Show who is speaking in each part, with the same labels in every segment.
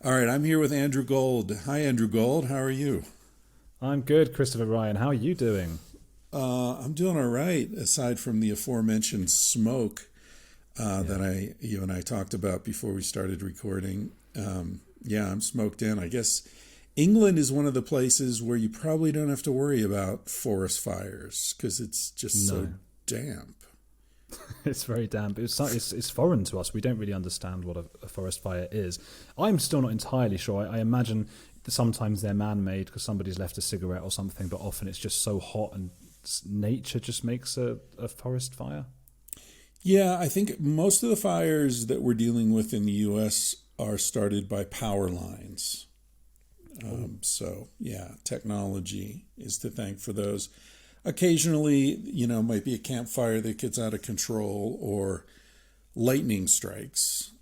Speaker 1: All right, I'm here with Andrew Gold. Hi, Andrew Gold. How are you?
Speaker 2: I'm good, Christopher Ryan. How are you doing?
Speaker 1: I'm doing all right, aside from the aforementioned smoke
Speaker 2: Yeah.
Speaker 1: that you and I talked about before we started recording. Yeah, I'm smoked in. I guess England is one of the places where you probably don't have to worry about forest fires because it's just so
Speaker 2: No,
Speaker 1: damp.
Speaker 2: it's very damp. It's foreign to us. We don't really understand what a forest fire is. I'm still not entirely sure. I imagine that sometimes they're man-made because somebody's left a cigarette or something, but often it's just so hot and nature just makes a forest fire.
Speaker 1: Yeah, I think most of the fires that we're dealing with in the U.S. are started by power lines. So, yeah, technology is to thank for those. Occasionally, might be a campfire that gets out of control or lightning strikes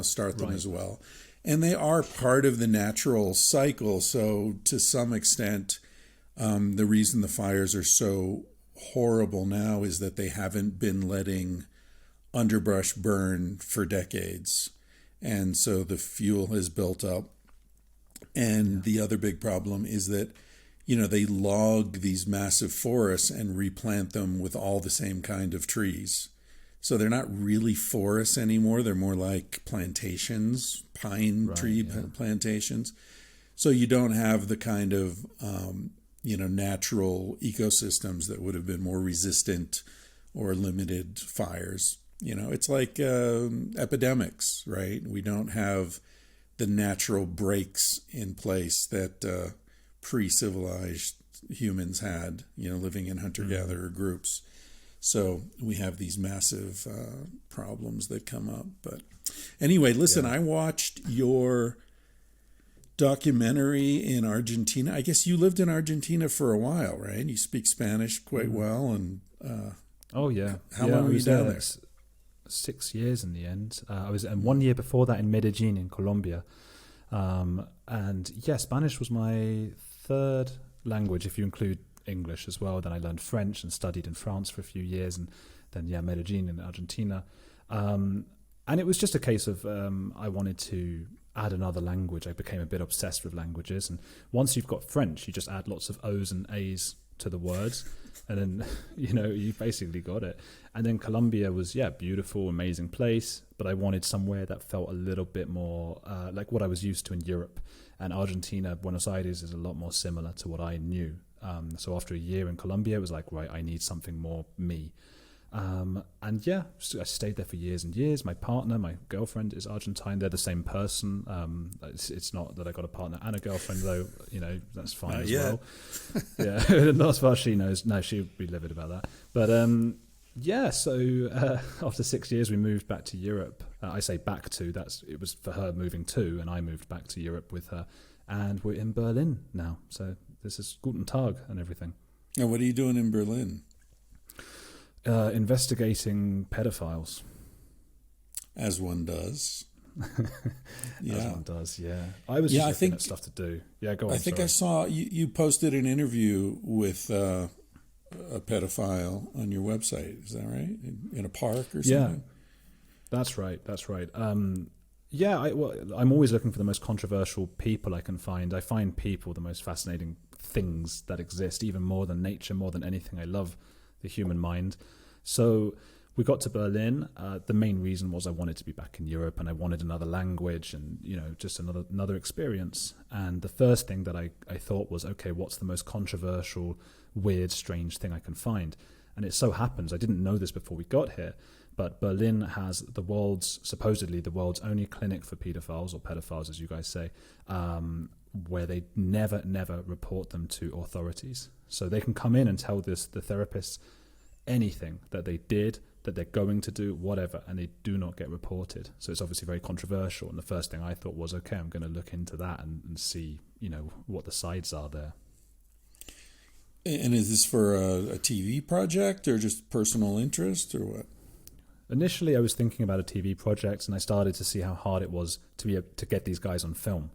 Speaker 1: start them
Speaker 2: Right.
Speaker 1: as well. And they are part of the natural cycle. So, to some extent, the reason the fires are so horrible now is that they haven't been letting underbrush burn for decades. And so the fuel has built up. And
Speaker 2: Yeah.
Speaker 1: the other big problem is that, they log these massive forests and replant them with all the same kind of trees. So they're not really forests anymore. They're more like plantations, pine
Speaker 2: Right.
Speaker 1: tree
Speaker 2: Yeah.
Speaker 1: plantations. So you don't have the kind of, natural ecosystems that would have been more resistant or limited fires. It's like epidemics, right? We don't have the natural breaks in place that pre-civilized humans had, living in
Speaker 2: Mm.
Speaker 1: hunter-gatherer groups. So we have these massive problems that come up. But anyway, listen,
Speaker 2: Yeah.
Speaker 1: I watched your documentary in Argentina. I guess you lived in Argentina for a while, right? You speak Spanish quite
Speaker 2: Mm.
Speaker 1: well. And
Speaker 2: Oh yeah.
Speaker 1: how
Speaker 2: Yeah.
Speaker 1: long
Speaker 2: I
Speaker 1: were you
Speaker 2: was
Speaker 1: down
Speaker 2: there
Speaker 1: there?
Speaker 2: 6 years in the end. I was and 1 year before that in Medellin in Colombia. And yeah, Spanish was my third language if you include English as well. Then I learned French and studied in France for a few years, and then yeah, Medellin in Argentina. And it was just a case of I wanted to add another language. I became a bit obsessed with languages, and once you've got French, you just add lots of O's and A's to the words, and then you basically got it. And then Colombia was beautiful, amazing place, but I wanted somewhere that felt a little bit more like what I was used to in Europe. And Argentina, Buenos Aires is a lot more similar to what I knew. So after a year in Colombia, it was like, right, I need something more me. And yeah, so I stayed there for years and years. My partner, my girlfriend is Argentine. They're the same person. It's not that I got a partner and a girlfriend, though, that's fine as
Speaker 1: Yeah.
Speaker 2: well. Yeah, not as far as she knows. No, she'd be livid about that. But yeah, so after 6 years, we moved back to Europe. I say back to, it was for her moving to, and I moved back to Europe with her. And we're in Berlin now. So this is Guten Tag and everything.
Speaker 1: Now, what are you doing in Berlin?
Speaker 2: Investigating pedophiles.
Speaker 1: As one does.
Speaker 2: As
Speaker 1: Yeah.
Speaker 2: one does, yeah. I was
Speaker 1: Yeah,
Speaker 2: just
Speaker 1: I
Speaker 2: looking at
Speaker 1: think
Speaker 2: stuff to do. Yeah, go
Speaker 1: I
Speaker 2: on,
Speaker 1: think I
Speaker 2: sorry.
Speaker 1: saw you posted an interview with a pedophile on your website. Is that right? In a park or
Speaker 2: Yeah,
Speaker 1: something?
Speaker 2: that's right, that's right. Yeah, I'm always looking for the most controversial people I can find. I find people the most fascinating things that exist, even more than nature, more than anything. I love the human mind. So we got to Berlin. The main reason was I wanted to be back in Europe and I wanted another language and, just another experience. And the first thing that I thought was, okay, what's the most controversial, weird, strange thing I can find? And it so happens, I didn't know this before we got here, but Berlin has supposedly the world's only clinic for pedophiles, or pedophiles as you guys say, where they never report them to authorities. So they can come in and tell the therapists anything that they did, that they're going to do, whatever, and they do not get reported. So it's obviously very controversial. And the first thing I thought was, okay, I'm going to look into that and see, what the sides are there.
Speaker 1: And is this for a TV project or just personal interest or what?
Speaker 2: Initially, I was thinking about a TV project, and I started to see how hard it was to be able to get these guys on film.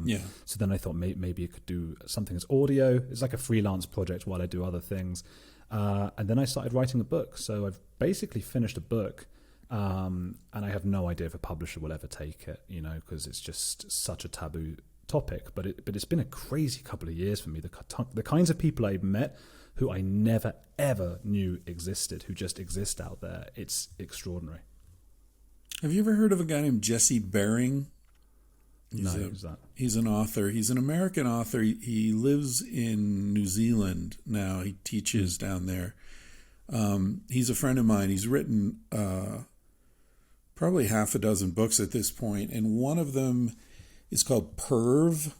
Speaker 1: Yeah.
Speaker 2: So then I thought maybe it could do something as audio. It's like a freelance project while I do other things. And then I started writing a book. So I've basically finished a book. And I have no idea if a publisher will ever take it, because it's just such a taboo topic. But it's been a crazy couple of years for me. The kinds of people I've met who I never ever knew existed, who just exist out there, it's extraordinary.
Speaker 1: Have you ever heard of a guy named Jesse Bering?
Speaker 2: Who's that?
Speaker 1: He's an author. He's an American author. He lives in New Zealand now. He teaches down there. He's a friend of mine. He's written probably half a dozen books at this point, and one of them is called Perv,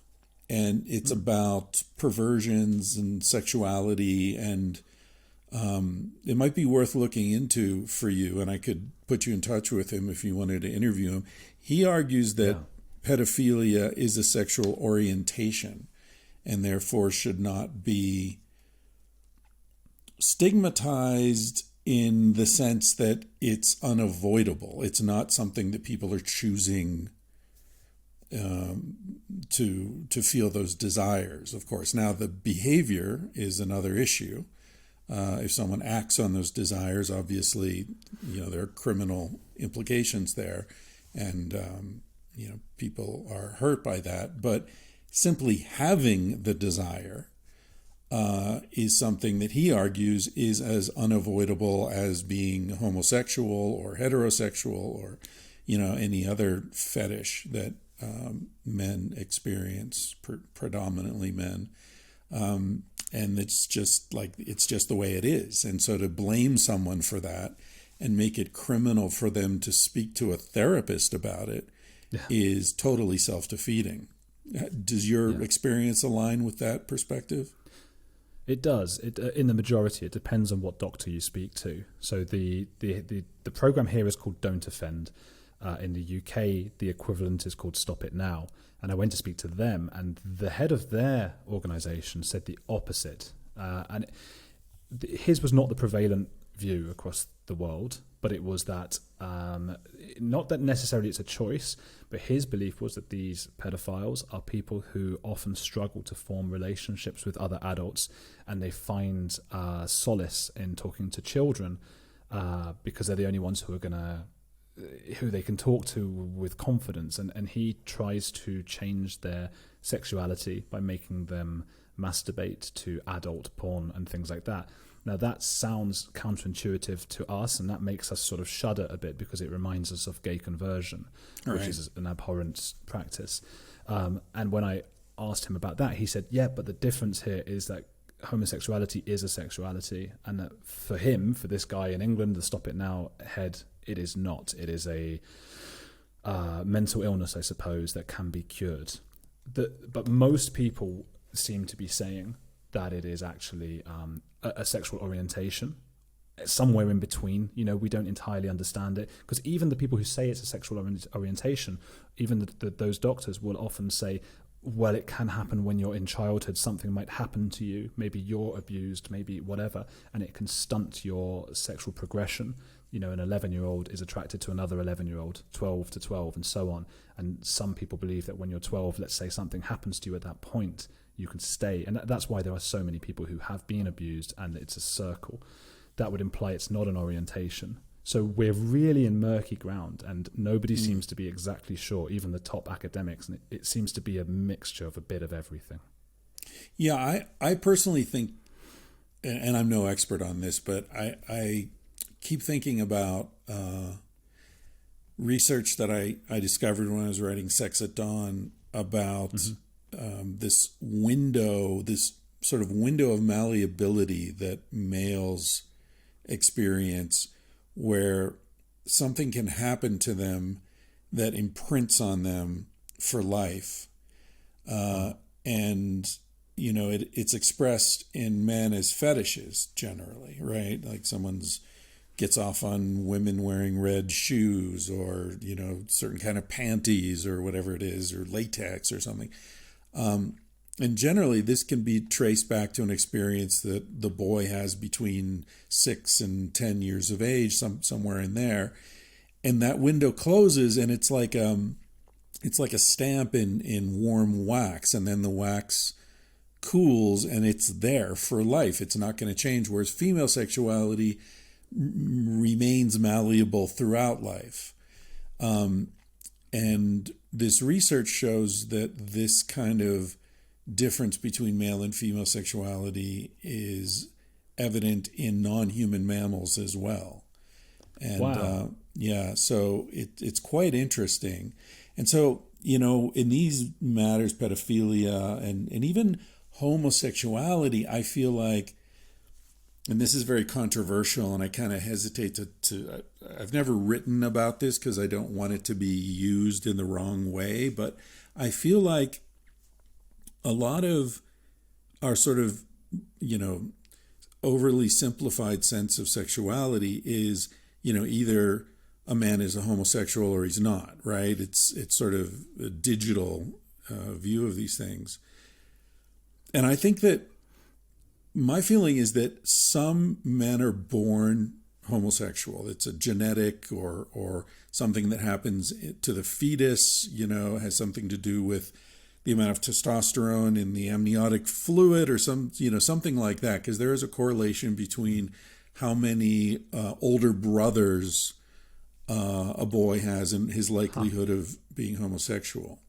Speaker 1: and it's about perversions and sexuality, and it might be worth looking into for you, and I could put you in touch with him if you wanted to interview him. He argues that pedophilia is a sexual orientation and therefore should not be stigmatized in the sense that it's unavoidable. It's not something that people are choosing to feel those desires, of course. Now, the behavior is another issue. If someone acts on those desires, obviously, there are criminal implications there, and people are hurt by that. But simply having the desire is something that he argues is as unavoidable as being homosexual or heterosexual or, any other fetish that men experience, predominantly men. And it's just the way it is. And so to blame someone for that and make it criminal for them to speak to a therapist about it is totally self-defeating. Does your experience align with that perspective?
Speaker 2: It does. In the majority, it depends on what doctor you speak to. So the program here is called Don't Offend. In the UK, the equivalent is called Stop It Now. And I went to speak to them, and the head of their organisation said the opposite. And his was not the prevalent view across the world, but it was that, not that necessarily it's a choice, but his belief was that these pedophiles are people who often struggle to form relationships with other adults, and they find solace in talking to children because they're the only ones who they can talk to with confidence, and he tries to change their sexuality by making them masturbate to adult porn and things like that. Now that sounds counterintuitive to us, and that makes us sort of shudder a bit because it reminds us of gay conversion, which is an abhorrent practice. And when I asked him about that, he said, but the difference here is that homosexuality is a sexuality, and that for this guy in England, the Stop It Now head, it is not. It is a mental illness, I suppose, that can be cured. But most people seem to be saying that it is actually a sexual orientation, somewhere in between. We don't entirely understand it, because even the people who say it's a sexual orientation, even those doctors will often say, well, it can happen when you're in childhood. Something might happen to you. Maybe you're abused, maybe whatever, and it can stunt your sexual progression. An 11-year-old is attracted to another 11-year-old, 12 to 12, and so on. And some people believe that when you're 12, let's say something happens to you at that point, you can stay. And that's why there are so many people who have been abused, and it's a circle. That would imply it's not an orientation. So we're really in murky ground, and nobody seems to be exactly sure, even the top academics. And it seems to be a mixture of a bit of everything.
Speaker 1: Yeah, I personally think, and I'm no expert on this, but I keep thinking about research that I discovered when I was writing Sex at Dawn about this sort of window of malleability that males experience, where something can happen to them that imprints on them for life. And, it's expressed in men as fetishes generally, right? Like someone's gets off on women wearing red shoes or, certain kind of panties or whatever it is, or latex or something. And generally this can be traced back to an experience that the boy has between 6 and 10 years of age, somewhere in there. And that window closes, and it's like a stamp in warm wax, and then the wax cools and it's there for life. It's not going to change. Whereas female sexuality remains malleable throughout life. And this research shows that this kind of difference between male and female sexuality is evident in non-human mammals as well. And
Speaker 2: wow.
Speaker 1: So it's quite interesting. And so, in these matters, pedophilia and even homosexuality, I feel like, and this is very controversial, and I kind of hesitate to I've never written about this because I don't want it to be used in the wrong way, but I feel like a lot of our sort of, overly simplified sense of sexuality is, either a man is a homosexual or he's not, right? It's sort of a digital view of these things. And I think that my feeling is that some men are born homosexual. It's a genetic or something that happens to the fetus, has something to do with the amount of testosterone in the amniotic fluid or something like that, because there is a correlation between how many older brothers a boy has and his likelihood of being homosexual.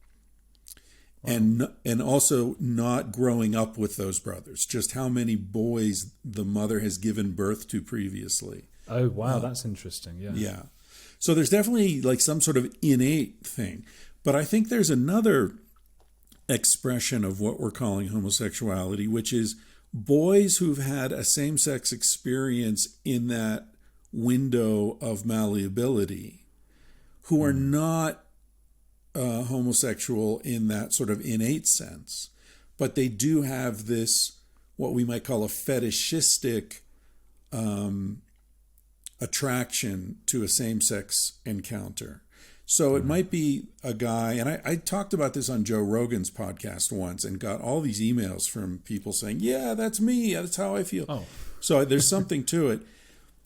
Speaker 1: Wow. And also not growing up with those brothers, just how many boys the mother has given birth to previously.
Speaker 2: Oh, wow, that's interesting. Yeah.
Speaker 1: Yeah. So there's definitely like some sort of innate thing. But I think there's another expression of what we're calling homosexuality, which is boys who've had a same-sex experience in that window of malleability, who are not homosexual in that sort of innate sense, but they do have this, what we might call a fetishistic attraction to a same-sex encounter. So it might be a guy, and I talked about this on Joe Rogan's podcast once and got all these emails from people saying, yeah, that's me, that's how I feel.
Speaker 2: Oh.
Speaker 1: So there's something to it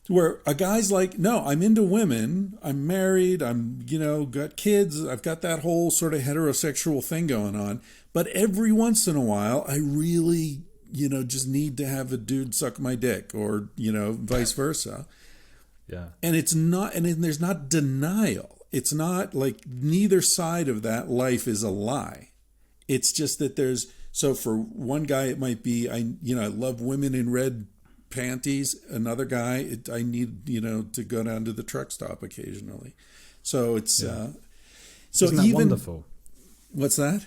Speaker 1: where a guy's like, no, I'm into women, I'm married, I'm, got kids, I've got that whole sort of heterosexual thing going on. But every once in a while, I really, just need to have a dude suck my dick or, vice versa.
Speaker 2: Yeah.
Speaker 1: And it's not, and there's not denial. It's not like neither side of that life is a lie. It's just that so for one guy, it might be, I love women in red panties. Another guy, I need, to go down to the truck stop occasionally. So it's, so
Speaker 2: isn't that
Speaker 1: even
Speaker 2: wonderful?
Speaker 1: What's that?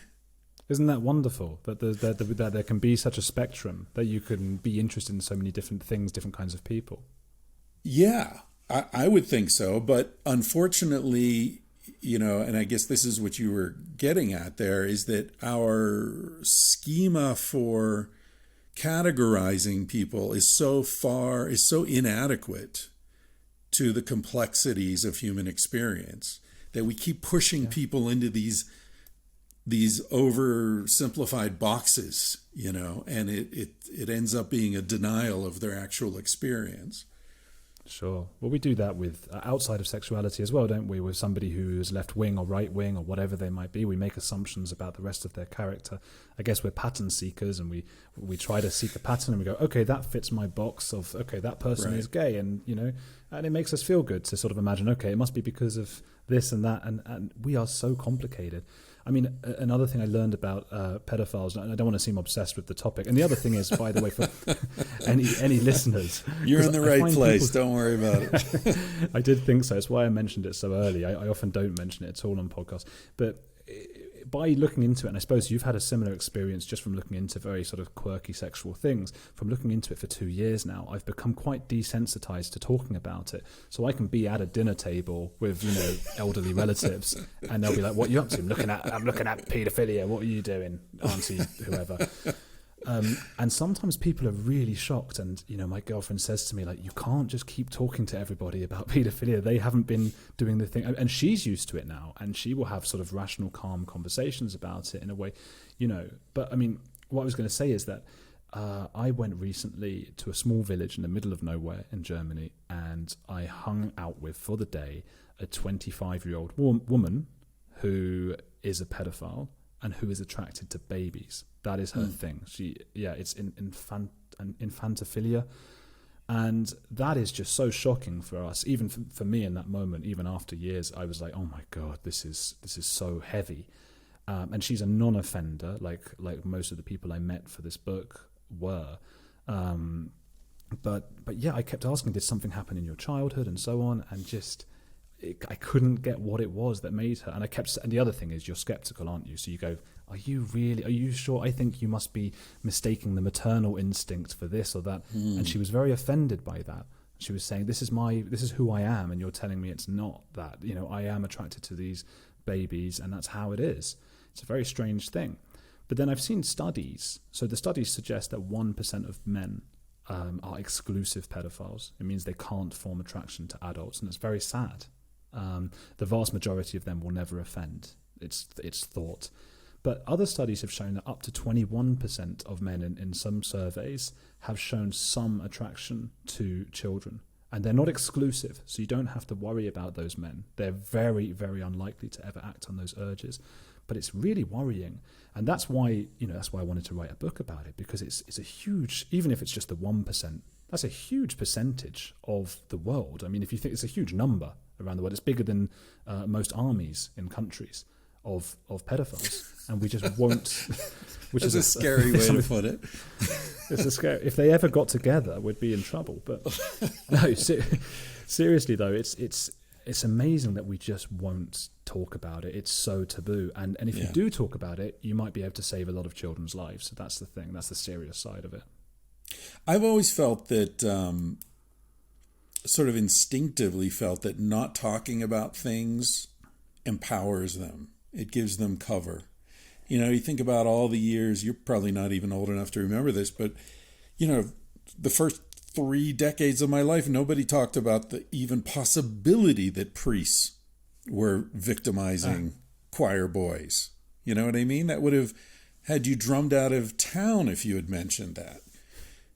Speaker 2: Isn't that wonderful that there can be such a spectrum, that you can be interested in so many different things, different kinds of people?
Speaker 1: Yeah, I would think so. But unfortunately, and I guess this is what you were getting at there, is that our schema for categorizing people is so inadequate to the complexities of human experience that we keep pushing people into these oversimplified boxes, and it ends up being a denial of their actual experience.
Speaker 2: Sure. Well, we do that with outside of sexuality as well, don't we? With somebody who is left wing or right wing or whatever they might be, we make assumptions about the rest of their character. I guess we're pattern seekers, and we try to seek a pattern, and we go, okay, that fits my box of, okay, that person is gay, and and it makes us feel good to sort of imagine, okay, it must be because of this and that, and we are so complicated. I mean, another thing I learned about pedophiles, and I don't want to seem obsessed with the topic. And the other thing is, by the way, for any listeners,
Speaker 1: you're in the right place. Don't worry about it.
Speaker 2: I did think so. It's why I mentioned it so early. I often don't mention it at all on podcasts. But by looking into it, and I suppose you've had a similar experience just from looking into very sort of quirky sexual things, from looking into it for 2 years now, I've become quite desensitized to talking about it. So I can be at a dinner table with, elderly relatives, and they'll be like, what are you up to? I'm looking at paedophilia. What are you doing, auntie, whoever? And sometimes people are really shocked, and my girlfriend says to me, like, you can't just keep talking to everybody about paedophilia. They haven't been doing the thing, and she's used to it now, and she will have sort of rational, calm conversations about it in a way, But I mean, what I was going to say is that I went recently to a small village in the middle of nowhere in Germany, and I hung out with, for the day, a 25-year-old woman who is a pedophile and who is attracted to babies. That is her thing. It's infantophilia. And that is just so shocking for us, even for me in that moment. Even after years, I was like, "Oh my God, this is so heavy." And she's a non-offender, like most of the people I met for this book were. But yeah, I kept asking, "Did something happen in your childhood?" and so on, and I couldn't get what it was that made her. And and the other thing is, you're skeptical, aren't you? So you go, are you sure? I think you must be mistaking the maternal instinct for this or that. And she was very offended by that. She was saying, this is who I am, and you're telling me it's not that. I am attracted to these babies, and that's how it is. It's a very strange thing. But then I've seen studies. So the studies suggest that 1% of men are exclusive pedophiles. It means they can't form attraction to adults, and it's very sad. The vast majority of them will never offend. It's thought. But other studies have shown that up to 21% of men in some surveys have shown some attraction to children. And they're not exclusive, so you don't have to worry about those men. They're very, very unlikely to ever act on those urges. But it's really worrying. And that's why I wanted to write a book about it, because it's a huge, even if it's just the 1%, that's a huge percentage of the world. I mean, if you think, it's a huge number around the world. It's bigger than most armies in countries of pedophiles, and we just won't. Which is
Speaker 1: a scary way to put it.
Speaker 2: It's a scary. If they ever got together, we'd be in trouble. But no, seriously though, it's amazing that we just won't talk about it. It's so taboo, and if you do talk about it, you might be able to save a lot of children's lives. So that's the thing. That's the serious side of it.
Speaker 1: I've always felt that, sort of instinctively felt that not talking about things empowers them. It gives them cover. You think about all the years, you're probably not even old enough to remember this, but, the first 3 decades of my life, nobody talked about the even possibility that priests were victimizing choir boys. You know what I mean? That would have had you drummed out of town if you had mentioned that.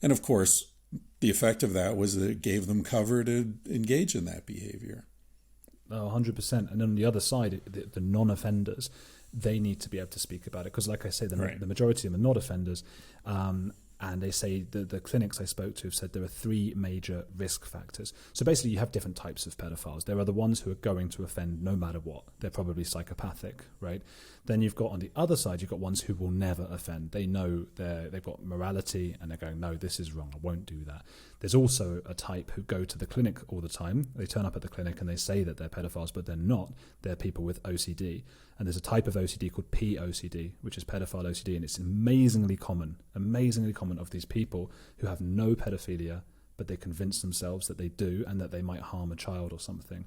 Speaker 1: And of course, the effect of that was that it gave them cover to engage in that behavior.
Speaker 2: 100%. And on the other side, the non-offenders, they need to be able to speak about it. Because like I say, the majority of them are not offenders. And they say the clinics I spoke to have said there are 3 major risk factors. So basically you have different types of pedophiles. There are the ones who are going to offend no matter what. They're probably psychopathic, right? Then you've got on the other side, you've got ones who will never offend. They know they've got morality and they're going, no, this is wrong. I won't do that. There's also a type who go to the clinic all the time. They turn up at the clinic and they say that they're pedophiles, but they're not. They're people with OCD. And there's a type of OCD called POCD, which is pedophile OCD, and it's amazingly common of these people who have no pedophilia, but they convince themselves that they do and that they might harm a child or something.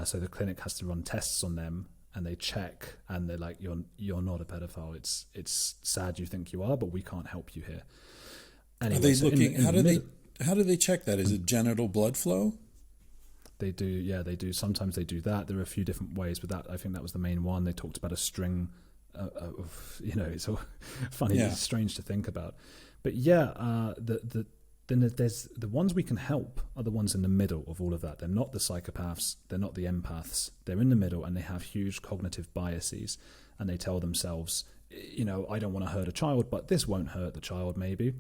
Speaker 2: So the clinic has to run tests on them, and they check, and they're like, "You're not a pedophile. It's sad you think you are, but we can't help you here." Anyway,
Speaker 1: are they looking? How do they check that? Is it genital blood flow?
Speaker 2: They do, yeah, they do. Sometimes they do that. There are a few different ways, but I think that was the main one. They talked about a string of, it's all funny, It's strange to think about. But then there's the ones we can help are the ones in the middle of all of that. They're not the psychopaths, they're not the empaths. They're in the middle, and they have huge cognitive biases, and they tell themselves, I don't want to hurt a child, but this won't hurt the child maybe.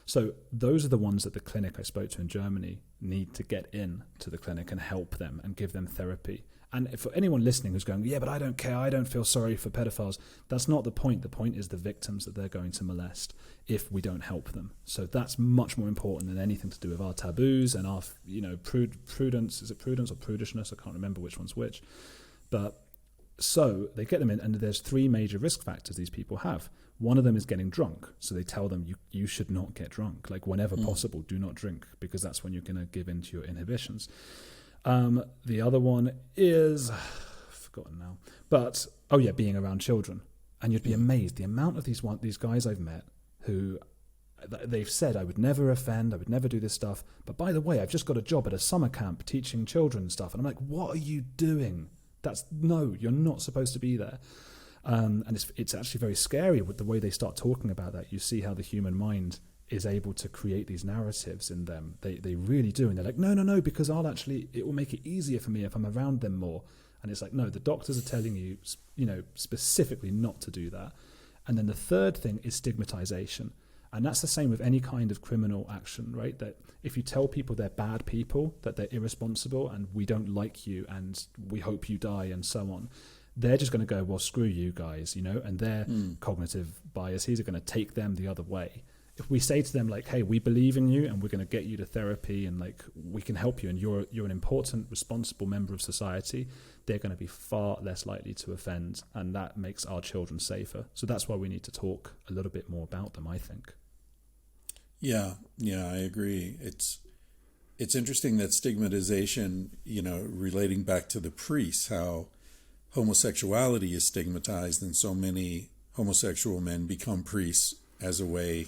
Speaker 2: So those are the ones that the clinic I spoke to in Germany need to get in to the clinic and help them and give them therapy. And for anyone listening who's going, yeah, but I don't care, I don't feel sorry for pedophiles, that's not the point. The point is the victims that they're going to molest if we don't help them. So that's much more important than anything to do with our taboos and our, prudence. Is it prudence or prudishness? I can't remember which one's which. But so they get them in, and there's 3 major risk factors these people have. One of them is getting drunk. So they tell them you should not get drunk. Like whenever possible, do not drink, because that's when you're going to give in to your inhibitions. The other one is, I've forgotten now, but, being around children. And you'd be amazed the amount of these guys I've met who they've said, I would never offend, I would never do this stuff. But by the way, I've just got a job at a summer camp teaching children stuff. And I'm like, what are you doing? No, you're not supposed to be there. And it's actually very scary with the way they start talking about that. You see how the human mind is able to create these narratives in them. They really do. And they're like, no, because it will make it easier for me if I'm around them more. And it's like, no, the doctors are telling you, specifically not to do that. And then the third thing is stigmatization. And that's the same with any kind of criminal action, right? That if you tell people they're bad people, that they're irresponsible and we don't like you and we hope you die and so on, they're just going to go, well, screw you guys, you know, and their cognitive biases are going to take them the other way. If we say to them like, hey, we believe in you and we're going to get you to therapy and like we can help you and you're an important, responsible member of society, they're going to be far less likely to offend, and that makes our children safer. So that's why we need to talk a little bit more about them, I think.
Speaker 1: Yeah, I agree. It's interesting that stigmatization, you know, relating back to the priests, how homosexuality is stigmatized and so many homosexual men become priests as a way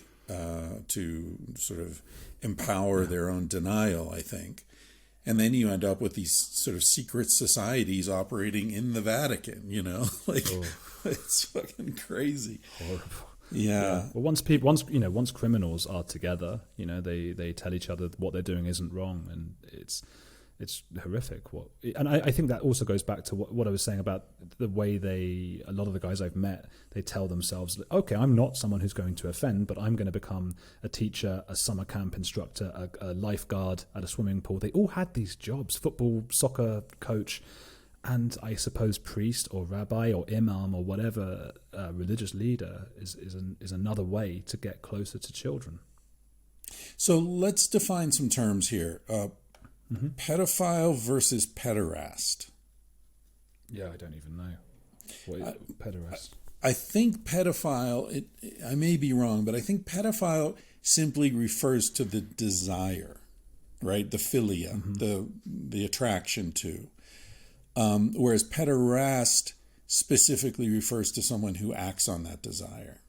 Speaker 1: to sort of empower their own denial, I think. And then you end up with these sort of secret societies operating in the Vatican, you know, like it's fucking crazy.
Speaker 2: Horrible.
Speaker 1: Yeah.
Speaker 2: Well, once criminals are together, you know, they tell each other what they're doing isn't wrong, and it's horrific. And I think that also goes back to what I was saying about the way a lot of the guys I've met, they tell themselves, okay, I'm not someone who's going to offend, but I'm going to become a teacher, a summer camp instructor, a lifeguard at a swimming pool. They all had these jobs: football, soccer coach, and I suppose priest or rabbi or imam or whatever religious leader is another way to get closer to children.
Speaker 1: So let's define some terms here. Pedophile versus pederast.
Speaker 2: Yeah, I don't even know. What is pederast?
Speaker 1: I think pedophile, I may be wrong, but I think pedophile simply refers to the desire, right? The philia, the attraction to. Whereas pederast specifically refers to someone who acts on that desire.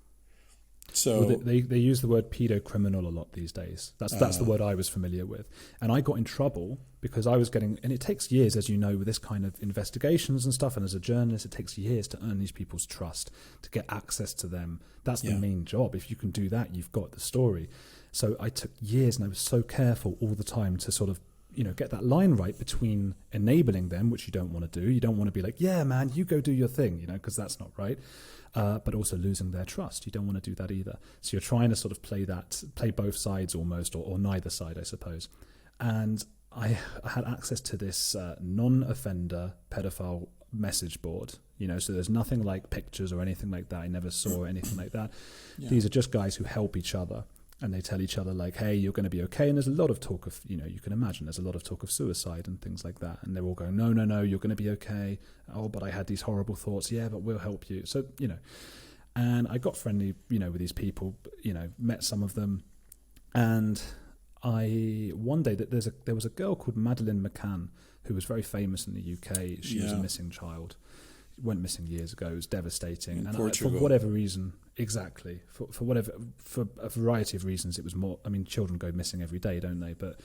Speaker 1: So
Speaker 2: they use the word pedocriminal a lot these days. That's the word I was familiar with. And I got in trouble because I was getting, and it takes years, as you know, with this kind of investigations and stuff, and as a journalist, it takes years to earn these people's trust, to get access to them. That's the main job. If you can do that, you've got the story. So I took years, and I was so careful all the time to sort of, you know, get that line right between enabling them, which you don't want to do. You don't want to be like, yeah, man, you go do your thing, you know, because that's not right. But also losing their trust. You don't want to do that either. So you're trying to sort of play both sides almost, or neither side, I suppose. And I had access to this non-offender pedophile message board, you know, so there's nothing like pictures or anything like that. I never saw anything like that. Yeah. These are just guys who help each other. And they tell each other like, hey, you're going to be okay. And there's a lot of talk of, you know, you can imagine there's a lot of talk of suicide and things like that. And they're all going, no, you're going to be okay. Oh, but I had these horrible thoughts. Yeah, but we'll help you. So, you know, and I got friendly, you know, with these people, you know, met some of them. And one day there was a girl called Madeline Mccann who was very famous in the UK. She was a missing child. Went missing years ago. It was devastating. And for whatever reason, exactly, for a variety of reasons, it was more, I mean, children go missing every day, don't they? But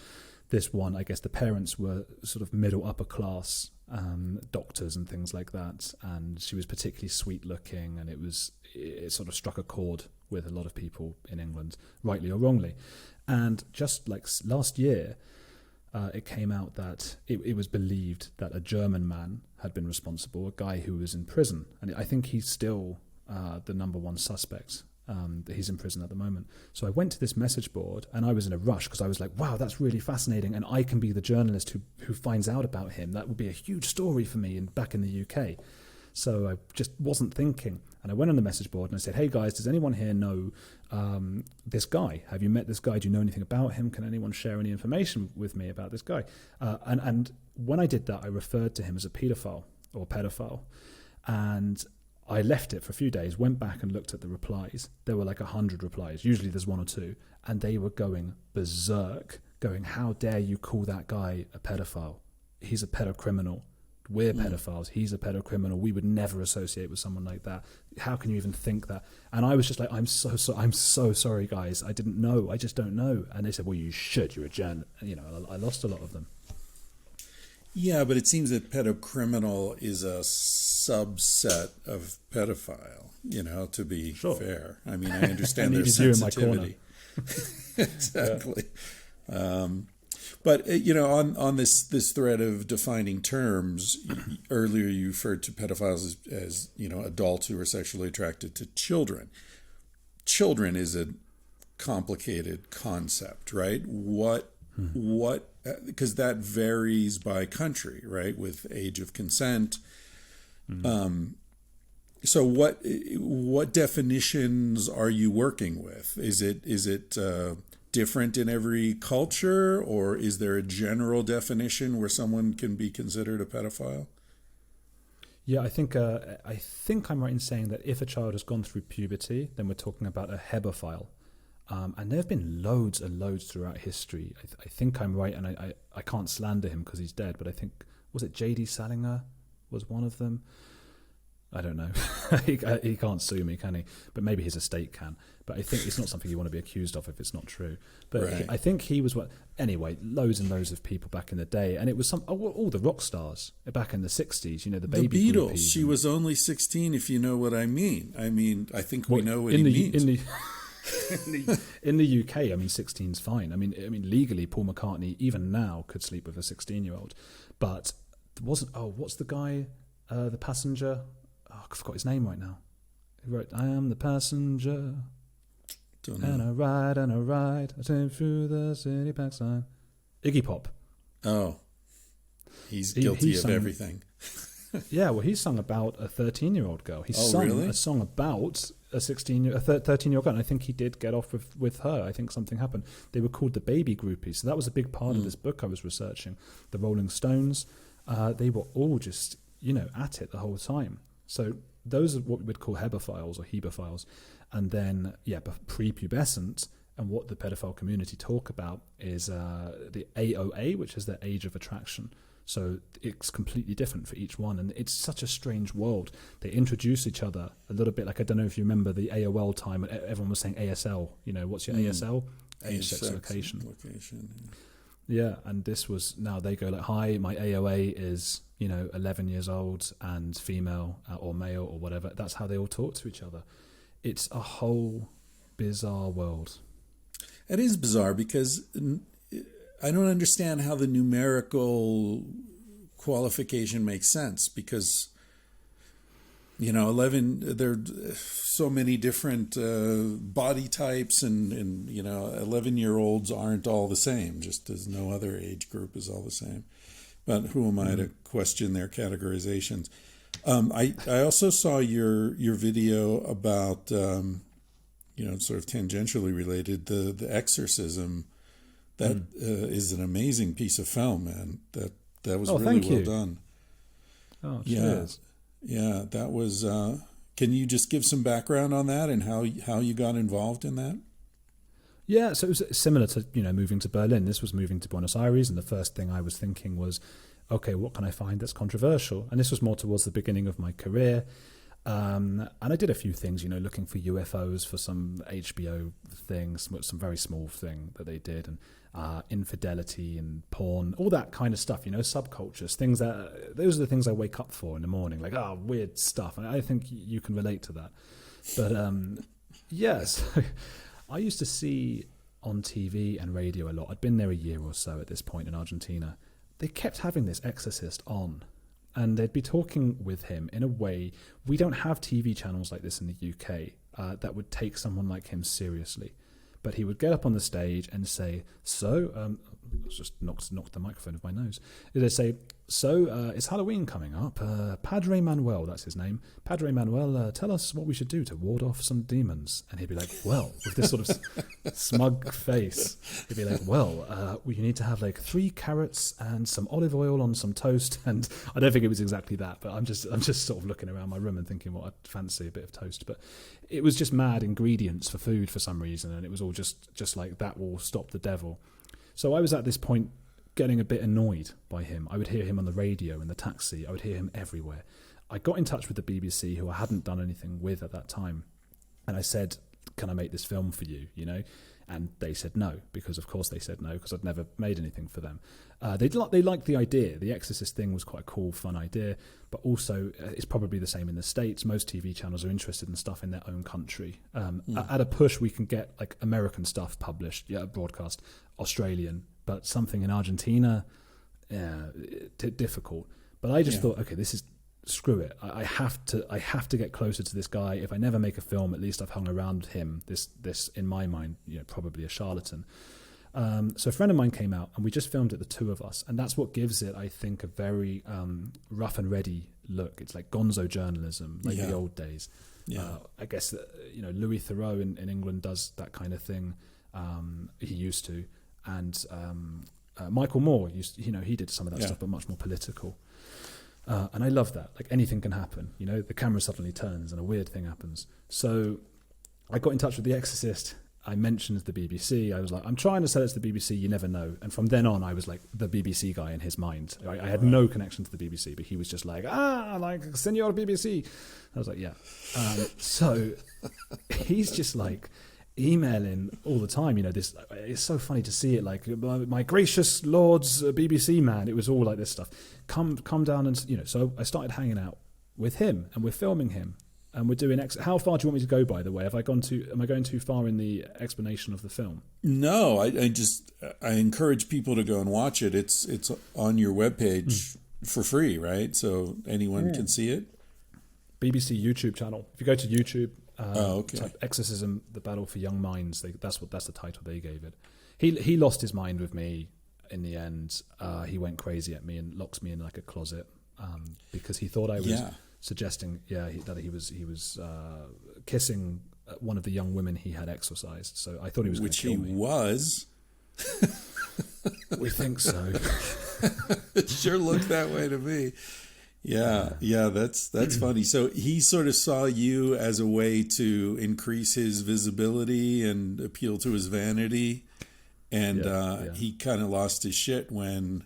Speaker 2: this one, I guess the parents were sort of middle upper class doctors and things like that. And she was particularly sweet looking, and it sort of struck a chord with a lot of people in England, rightly or wrongly. And just like last year, it came out that it was believed that a German man had been responsible, a guy who was in prison. And I think he's still the number one suspect. He's in prison at the moment. So I went to this message board, and I was in a rush because I was like, wow, that's really fascinating. And I can be the journalist who finds out about him. That would be a huge story for me back in the UK. So I just wasn't thinking. And I went on the message board and I said, hey guys, does anyone here know this guy? Have you met this guy? Do you know anything about him? Can anyone share any information with me about this guy? And when I did that, I referred to him as a pedophile or pedophile. And I left it for a few days, went back and looked at the replies. There were like 100 replies. Usually there's one or two. And they were going berserk, going, how dare you call that guy a pedophile? He's a pedocriminal. We're pedophiles. He's a pedocriminal. We would never associate with someone like that. How can you even think that? And I was just like, I'm so sorry, guys. I didn't know. I just don't know. And they said, well, you should. You're a journalist. You know, I lost a lot of them.
Speaker 1: Yeah, but it seems that pedocriminal is a subset of pedophile, you know, to be fair. I mean, I understand their sensitivity. Exactly. Yeah. But, you know, on this thread of defining terms, earlier you referred to pedophiles as, you know, adults who are sexually attracted to children. Children is a complicated concept, right? What because that varies by country, right? With age of consent. So what definitions are you working with? Is it different in every culture, or is there a general definition where someone can be considered a pedophile?
Speaker 2: Yeah, I think I'm right in saying that if a child has gone through puberty, then we're talking about a hebephile. And there have been loads and loads throughout history. I think I'm right, and I can't slander him because he's dead, but I think, was it J.D. Salinger was one of them? I don't know. He can't sue me, can he? But maybe his estate can. But I think it's not something you want to be accused of if it's not true. But
Speaker 1: right.
Speaker 2: I think he was what. Anyway, loads and loads of people back in the day, and it was all the rock stars back in the 60s. You know, the baby
Speaker 1: Beatles.
Speaker 2: groupies.
Speaker 1: She was only 16, if you know what I mean. I think we know what he means.
Speaker 2: In the UK, I mean, 16's fine. I mean, legally, Paul McCartney even now could sleep with a 16-year-old. But there wasn't. Oh, what's the guy? The passenger. Oh, I forgot his name right now. He wrote, "I am the passenger, and I ride, I turn through the city backside." Iggy Pop.
Speaker 1: Oh, he's guilty of everything.
Speaker 2: Yeah, well, he sung about a 13-year-old girl. He sung
Speaker 1: really?
Speaker 2: a song about a 13-year-old girl, and I think he did get off with her. I think something happened. They were called the baby groupies, so that was a big part of this book I was researching. The Rolling Stones, they were all just, at it the whole time. So those are what we would call hebephiles or hebephiles. And then, prepubescent, and what the pedophile community talk about is the AOA, which is their age of attraction. So it's completely different for each one. And it's such a strange world. They introduce each other a little bit like, I don't know if you remember the AOL time when everyone was saying ASL. What's your ASL? Age, sex, location. Yeah, and this was, now they go like, hi, my AOA is, 11 years old and female or male or whatever. That's how they all talk to each other. It's a whole bizarre world.
Speaker 1: It is bizarre because I don't understand how the numerical qualification makes sense because, 11, there are so many different body types and 11-year-olds aren't all the same, just as no other age group is all the same. But who am I to question their categorizations? I also saw your video about, sort of tangentially related, the exorcism. That is an amazing piece of film, man. That was really well done.
Speaker 2: Oh, cheers.
Speaker 1: Yeah, that was... can you just give some background on that and how you got involved in that?
Speaker 2: Yeah, so it was similar to, moving to Berlin. This was moving to Buenos Aires, and the first thing I was thinking was, okay, what can I find that's controversial? And this was more towards the beginning of my career. And I did a few things, looking for UFOs for some HBO things, some very small thing that they did, and infidelity and porn, all that kind of stuff, subcultures, those are the things I wake up for in the morning, like, weird stuff. And I think you can relate to that. But yes, I used to see on TV and radio a lot. I'd been there a year or so at this point in Argentina. They kept having this exorcist on. And they'd be talking with him in a way, we don't have TV channels like this in the UK that would take someone like him seriously. But he would get up on the stage and say, just knocked the microphone of my nose. They'd say, it's Halloween coming up. Padre Manuel, that's his name. Padre Manuel, tell us what we should do to ward off some demons. And he'd be like, well, with this sort of smug face, he'd be like, well, you need to have like 3 carrots and some olive oil on some toast. And I don't think it was exactly that, but I'm just sort of looking around my room and thinking, well, I'd fancy a bit of toast. But it was just mad ingredients for food for some reason. And it was all just like, that will stop the devil. So I was at this point getting a bit annoyed by him. I would hear him on the radio, in the taxi. I would hear him everywhere. I got in touch with the BBC, who I hadn't done anything with at that time. And I said, can I make this film for you, And they said no, because of course they said no, because I'd never made anything for them. They liked the idea. The Exorcist thing was quite a cool, fun idea. But also, it's probably the same in the States. Most TV channels are interested in stuff in their own country. At a push, we can get like American stuff published, broadcast, Australian, but something in Argentina, difficult. But I just thought, okay, this is screw it. I have to get closer to this guy. If I never make a film, at least I've hung around him. This in my mind, probably a charlatan. So a friend of mine came out, and we just filmed it, the two of us, and that's what gives it, I think, a very rough and ready look. It's like gonzo journalism, like the old days. I guess Louis Theroux in England does that kind of thing. He used to, and Michael Moore he did some of that stuff, but much more political. And I love that. Like, anything can happen. The camera suddenly turns and a weird thing happens. So I got in touch with The Exorcist. I mentioned the BBC. I was like, I'm trying to sell it to the BBC. You never know. And from then on, I was like the BBC guy in his mind. I had no connection to the BBC, but he was just like, Senor BBC. I was like, yeah. So he's just like emailing all the time. This, it's so funny to see it. Like, my gracious lords, BBC man. It was all like this stuff. Come down and So I started hanging out with him, and we're filming him. And we're doing. How far do you want me to go? By the way, am I going too far in the explanation of the film?
Speaker 1: No, I encourage people to go and watch it. It's on your webpage for free, right? So anyone can see it.
Speaker 2: BBC YouTube channel. If you go to YouTube, type "Exorcism: The Battle for Young Minds," that's the title they gave it. He lost his mind with me in the end. He went crazy at me and locks me in like a closet because he thought I was. Suggesting, that he was kissing one of the young women he had exorcised. So I thought he was going to kill me.
Speaker 1: Which he was.
Speaker 2: We think so.
Speaker 1: It sure looked that way to me. Yeah, that's funny. So he sort of saw you as a way to increase his visibility and appeal to his vanity, and he kind of lost his shit when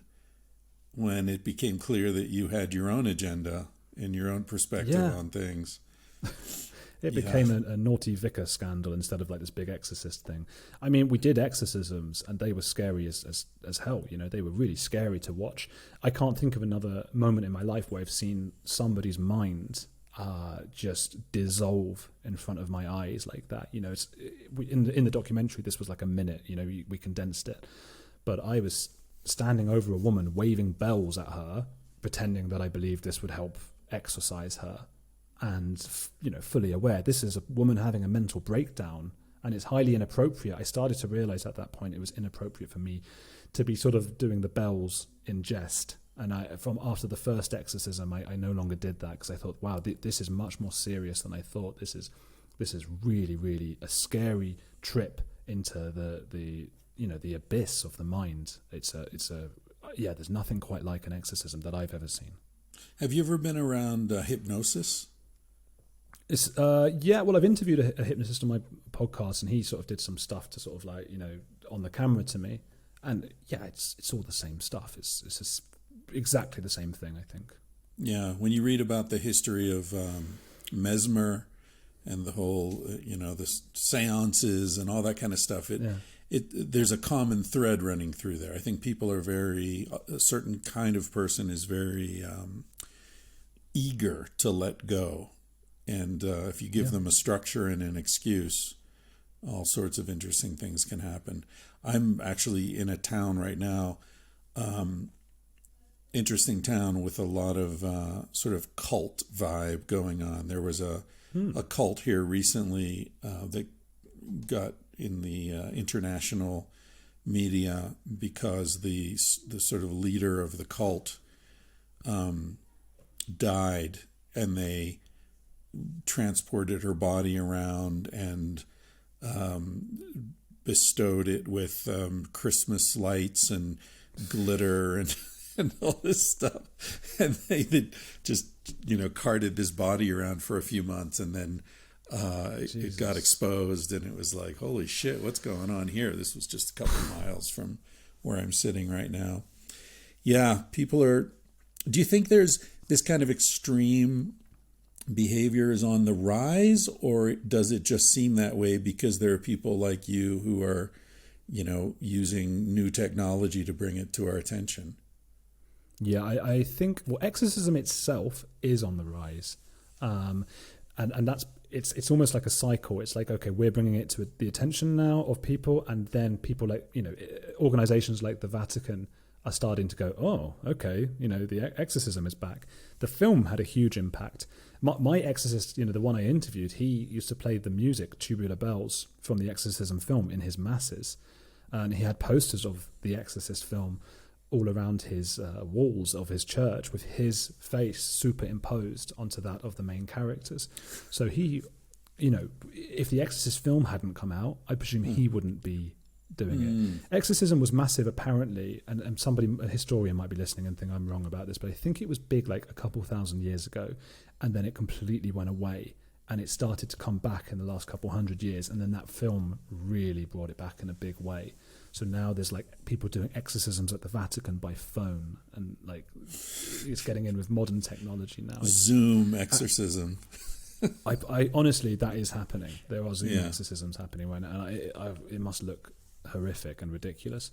Speaker 1: it became clear that you had your own agenda and your own perspective on things.
Speaker 2: It became a naughty vicar scandal instead of like this big exorcist thing. I mean, we did exorcisms and they were scary as hell. They were really scary to watch. I can't think of another moment in my life where I've seen somebody's mind just dissolve in front of my eyes like that. It's in the documentary, this was like a minute. We condensed it, but I was standing over a woman waving bells at her, pretending that I believed this would help exorcise her, and fully aware this is a woman having a mental breakdown, and it's highly inappropriate. I started to realize at that point it was inappropriate for me to be sort of doing the bells in jest, and from after the first exorcism I no longer did that, because I thought, wow, this is much more serious than I thought. This is really, really a scary trip into the abyss of the mind. There's nothing quite like an exorcism that I've ever seen.
Speaker 1: Have you ever been around hypnosis?
Speaker 2: It's well, I've interviewed a hypnotist on my podcast, and he sort of did some stuff to sort of like on the camera to me, and it's all the same stuff. It's just exactly the same thing, I think. Yeah,
Speaker 1: when you read about the history of Mesmer and the whole the seances and all that kind of stuff, there's a common thread running through there. I think people are a certain kind of person is very eager to let go. And if you give them a structure and an excuse, all sorts of interesting things can happen. I'm actually in a town right now, interesting town with a lot of sort of cult vibe going on. There was a cult here recently that got in the international media because the sort of leader of the cult died, and they transported her body around and bestowed it with Christmas lights and glitter and all this stuff, and they just carted this body around for a few months, and then it got exposed, and it was like, holy shit, what's going on here? This was just a couple of miles from where I'm sitting right now. Yeah, people are... Do you think there's this kind of extreme behavior is on the rise, or does it just seem that way because there are people like you who are, using new technology to bring it to our attention?
Speaker 2: Yeah, I think exorcism itself is on the rise, and that's it's almost like a cycle. It's like, okay, we're bringing it to the attention now of people, and then people like organizations like the Vatican are starting to go, oh, okay, the exorcism is back. The film had a huge impact. My exorcist, the one I interviewed, he used to play the music, Tubular Bells, from the exorcism film in his masses. And he had posters of the Exorcist film all around his walls of his church with his face superimposed onto that of the main characters. So he, if the Exorcist film hadn't come out, I presume he wouldn't be doing it. Exorcism was massive apparently, and a historian might be listening and think I'm wrong about this, but I think it was big like a couple thousand years ago, and then it completely went away, and it started to come back in the last couple hundred years, and then that film really brought it back in a big way. So now there's like people doing exorcisms at the Vatican by phone, and like it's getting in with modern technology now.
Speaker 1: Zoom exorcism.
Speaker 2: I honestly, that is happening. There are Zoom exorcisms happening right now, and it must look horrific and ridiculous.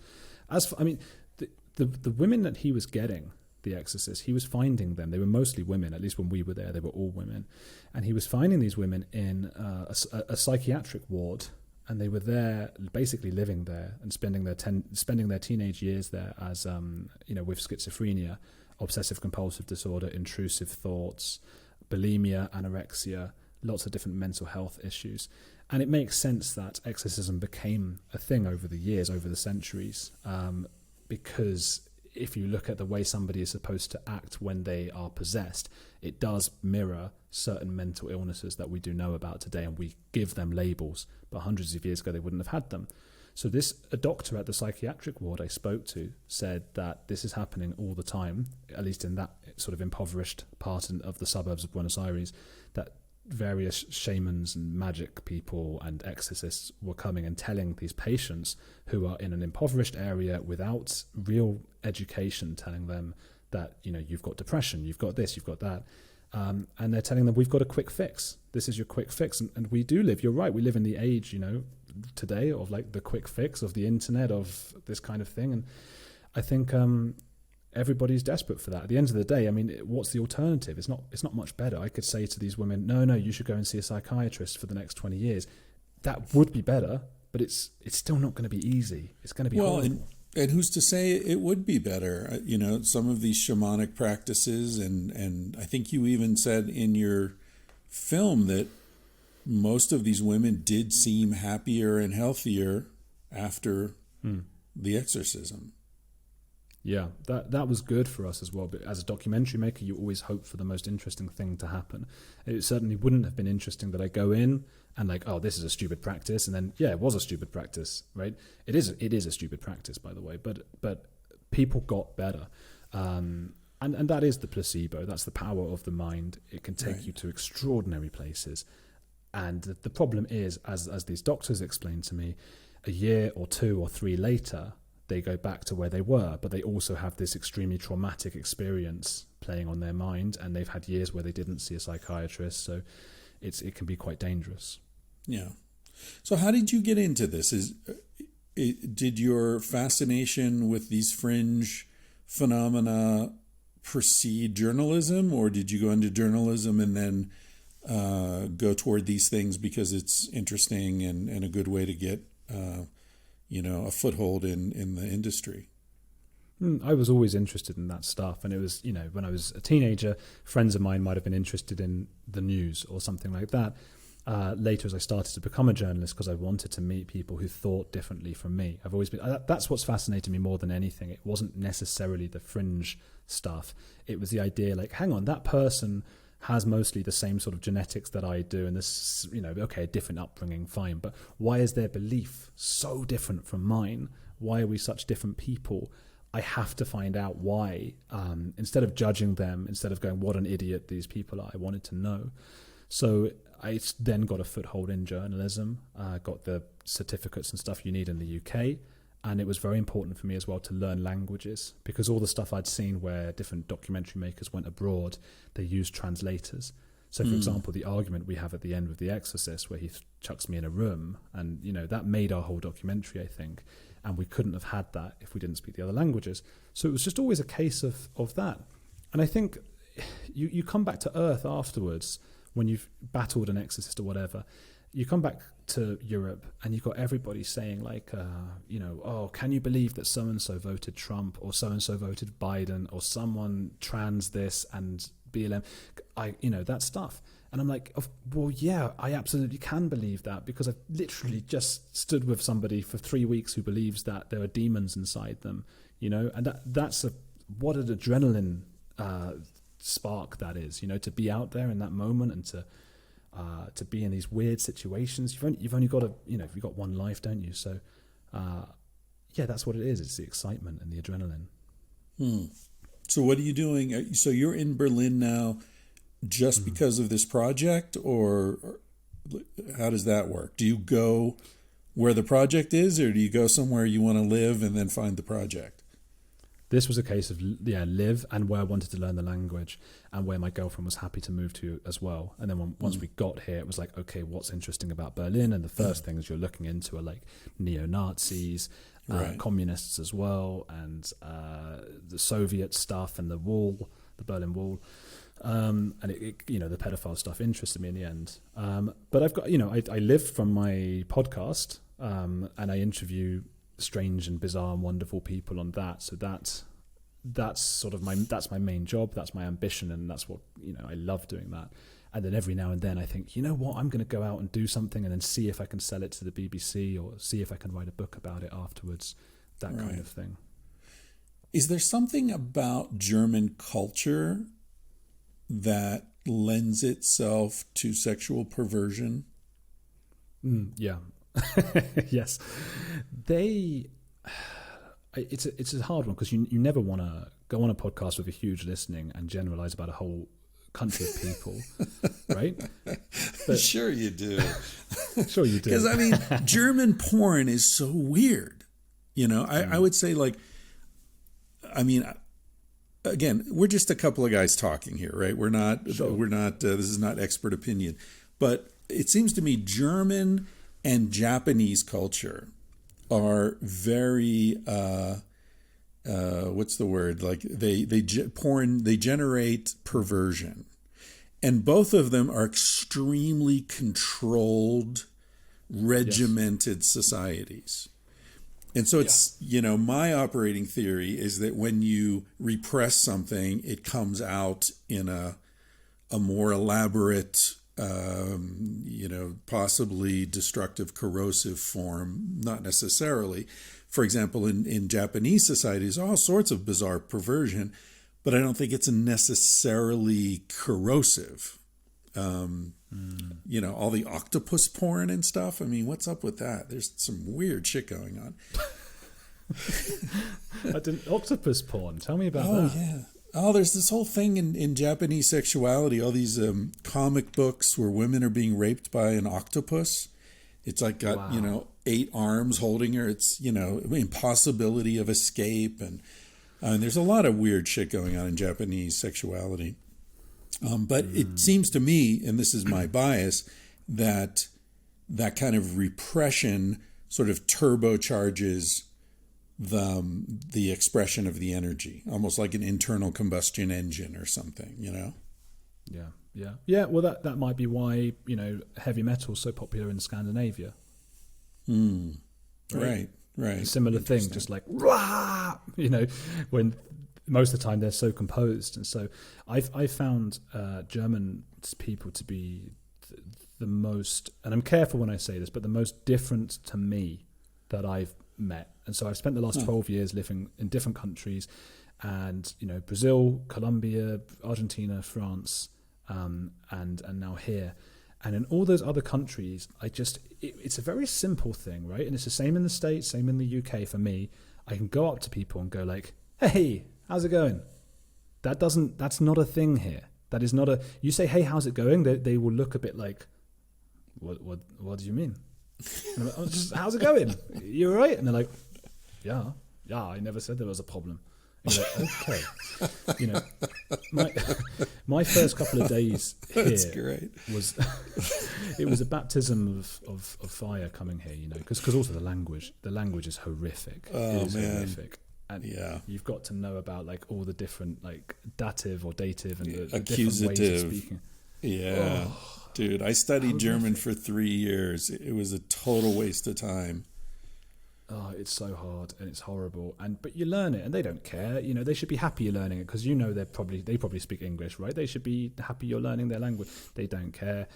Speaker 2: The women that he was getting, the exorcist, he was finding them. They were mostly women, at least when we were there, they were all women. And he was finding these women in a psychiatric ward, and they were there, basically living there and spending their teenage years there as, with schizophrenia, obsessive compulsive disorder, intrusive thoughts, bulimia, anorexia, lots of different mental health issues. And it makes sense that exorcism became a thing over the years, over the centuries, because if you look at the way somebody is supposed to act when they are possessed, it does mirror certain mental illnesses that we do know about today, and we give them labels, but hundreds of years ago they wouldn't have had them. So a doctor at the psychiatric ward I spoke to said that this is happening all the time, at least in that sort of impoverished part of the suburbs of Buenos Aires, that various shamans and magic people and exorcists were coming and telling these patients who are in an impoverished area without real education, telling them that, you've got depression, you've got this, you've got that. And they're telling them, we've got a quick fix. This is your quick fix. And we do live, you're right, we live in the age, today of like the quick fix, of the internet, of this kind of thing. And I think everybody's desperate for that. At the end of the day, what's the alternative? It's not much better. I could say to these women, no, you should go and see a psychiatrist for the next 20 years. That would be better, but it's still not going to be easy. It's going to be horrible.
Speaker 1: And who's to say it would be better? Some of these shamanic practices, and I think you even said in your film that most of these women did seem happier and healthier after the exorcism.
Speaker 2: Yeah, that was good for us as well. But as a documentary maker, you always hope for the most interesting thing to happen. It certainly wouldn't have been interesting that I go in and like, oh, this is a stupid practice, and then it was a stupid practice, right? It is a stupid practice, by the way. But people got better, and that is the placebo. That's the power of the mind. It can take you to extraordinary places. And the problem is, as these doctors explained to me, a year or 2 or 3 later, they go back to where they were, but they also have this extremely traumatic experience playing on their mind, and they've had years where they didn't see a psychiatrist, so it can be quite dangerous.
Speaker 1: Yeah. So how did you get into this? Did your fascination with these fringe phenomena precede journalism, or did you go into journalism and then go toward these things because it's interesting and a good way to get a foothold in the industry?
Speaker 2: I was always interested in that stuff, and it was, when I was a teenager, friends of mine might have been interested in the news or something like that. Later, as I started to become a journalist, because I wanted to meet people who thought differently from me. I've always been, that's what's fascinated me more than anything. It wasn't necessarily the fringe stuff. It was the idea, like, hang on, that person has mostly the same sort of genetics that I do, and this, a different upbringing, fine, but why is their belief so different from mine? Why are we such different people? I have to find out why. Instead of judging them, instead of going, what an idiot these people are, I wanted to know. So I then got a foothold in journalism, got the certificates and stuff you need in the UK. And it was very important for me as well to learn languages, because all the stuff I'd seen where different documentary makers went abroad, they used translators. So, for example, the argument we have at the end with The Exorcist, where he chucks me in a room, and, that made our whole documentary, I think. And we couldn't have had that if we didn't speak the other languages. So it was just always a case of that. And I think you come back to earth afterwards when you've battled an exorcist or whatever. you come back to Europe and you've got everybody saying like, oh, can you believe that so-and-so voted Trump, or so-and-so voted Biden, or someone trans this and BLM, that stuff. And I'm like, well, yeah, I absolutely can believe that, because I've literally just stood with somebody for 3 weeks who believes that there are demons inside them, and that's what an adrenaline spark that is, to be out there in that moment and to be in these weird situations. You've only got you've got one life, don't you? So, that's what it is. It's the excitement and the adrenaline.
Speaker 1: So what are you doing? So you're in Berlin now just because of this project, or how does that work? Do you go where the project is, or do you go somewhere you want to live and then find the project?
Speaker 2: This was a case of live, and where I wanted to learn the language, and where my girlfriend was happy to move to as well. And then once we got here, it was like, okay, what's interesting about Berlin? And the first things you're looking into are like neo-Nazis, communists as well, and the Soviet stuff, and the Berlin Wall. And the pedophile stuff interested me in the end. But I've got, I live from my podcast, and I interview strange and bizarre and wonderful people on that. So that's sort of my main job. That's my ambition, and that's what I love doing that. And then every now and then I think, you know what, I'm going to go out and do something, and then see if I can sell it to the BBC, or see if I can write a book about it afterwards. That kind of thing.
Speaker 1: Is there something about German culture that lends itself to sexual perversion?
Speaker 2: Yeah. Yes. It's a hard one, because you never want to go on a podcast with a huge listening and generalize about a whole country of people, right?
Speaker 1: But, sure you do.
Speaker 2: Sure you do.
Speaker 1: Because German porn is so weird. I would say again, we're just a couple of guys talking here, right? We're not, this is not expert opinion, but it seems to me German and Japanese culture are very, what's the word? Like they generate perversion, and both of them are extremely controlled, regimented societies. And so it's, my operating theory is that when you repress something, it comes out in a more elaborate, possibly destructive, corrosive form, not necessarily. For example, in Japanese society, there's all sorts of bizarre perversion, but I don't think it's necessarily corrosive. All the octopus porn and stuff. What's up with that? There's some weird shit going on.
Speaker 2: Octopus porn. Tell me about that.
Speaker 1: Oh, yeah. Oh, there's this whole thing in Japanese sexuality, all these comic books where women are being raped by an octopus. It's like got, 8 arms holding her. It's, impossibility of escape. And there's a lot of weird shit going on in Japanese sexuality. But it seems to me, and this is my bias, that kind of repression sort of turbocharges the expression of the energy, almost like an internal combustion engine or something,
Speaker 2: Yeah. Well, that might be why heavy metal is so popular in Scandinavia.
Speaker 1: Right.
Speaker 2: A similar thing, just like when most of the time they're so composed. And so I found German people to be the most, and I'm careful when I say this, but the most different to me that I've met. And so I've spent the last 12 years living in different countries, and Brazil, Colombia, Argentina, France, and now here. And in all those other countries, it's a very simple thing, right? And it's the same in the States, same in the UK for me. I can go up to people and go like, hey, how's it going? That's not a thing here. That is not you say, hey, how's it going? They will look a bit like, what do you mean? And I'm like, how's it going? You all right? And they're like, yeah, I never said there was a problem. And you're like, okay. My first couple of days here was a baptism of fire coming here, because also the language is horrific.
Speaker 1: Oh,
Speaker 2: it is
Speaker 1: man.
Speaker 2: horrific. And you've got to know about like all the different like dative or dative and the
Speaker 1: accusative
Speaker 2: different ways of speaking.
Speaker 1: Yeah. Dude, I studied German for 3 years. It was a total waste of time.
Speaker 2: Oh, it's so hard and it's horrible. But you learn it, and they don't care. You know, they should be happy you're learning it because you know they probably speak English, right? They should be happy you're learning their language. They don't care.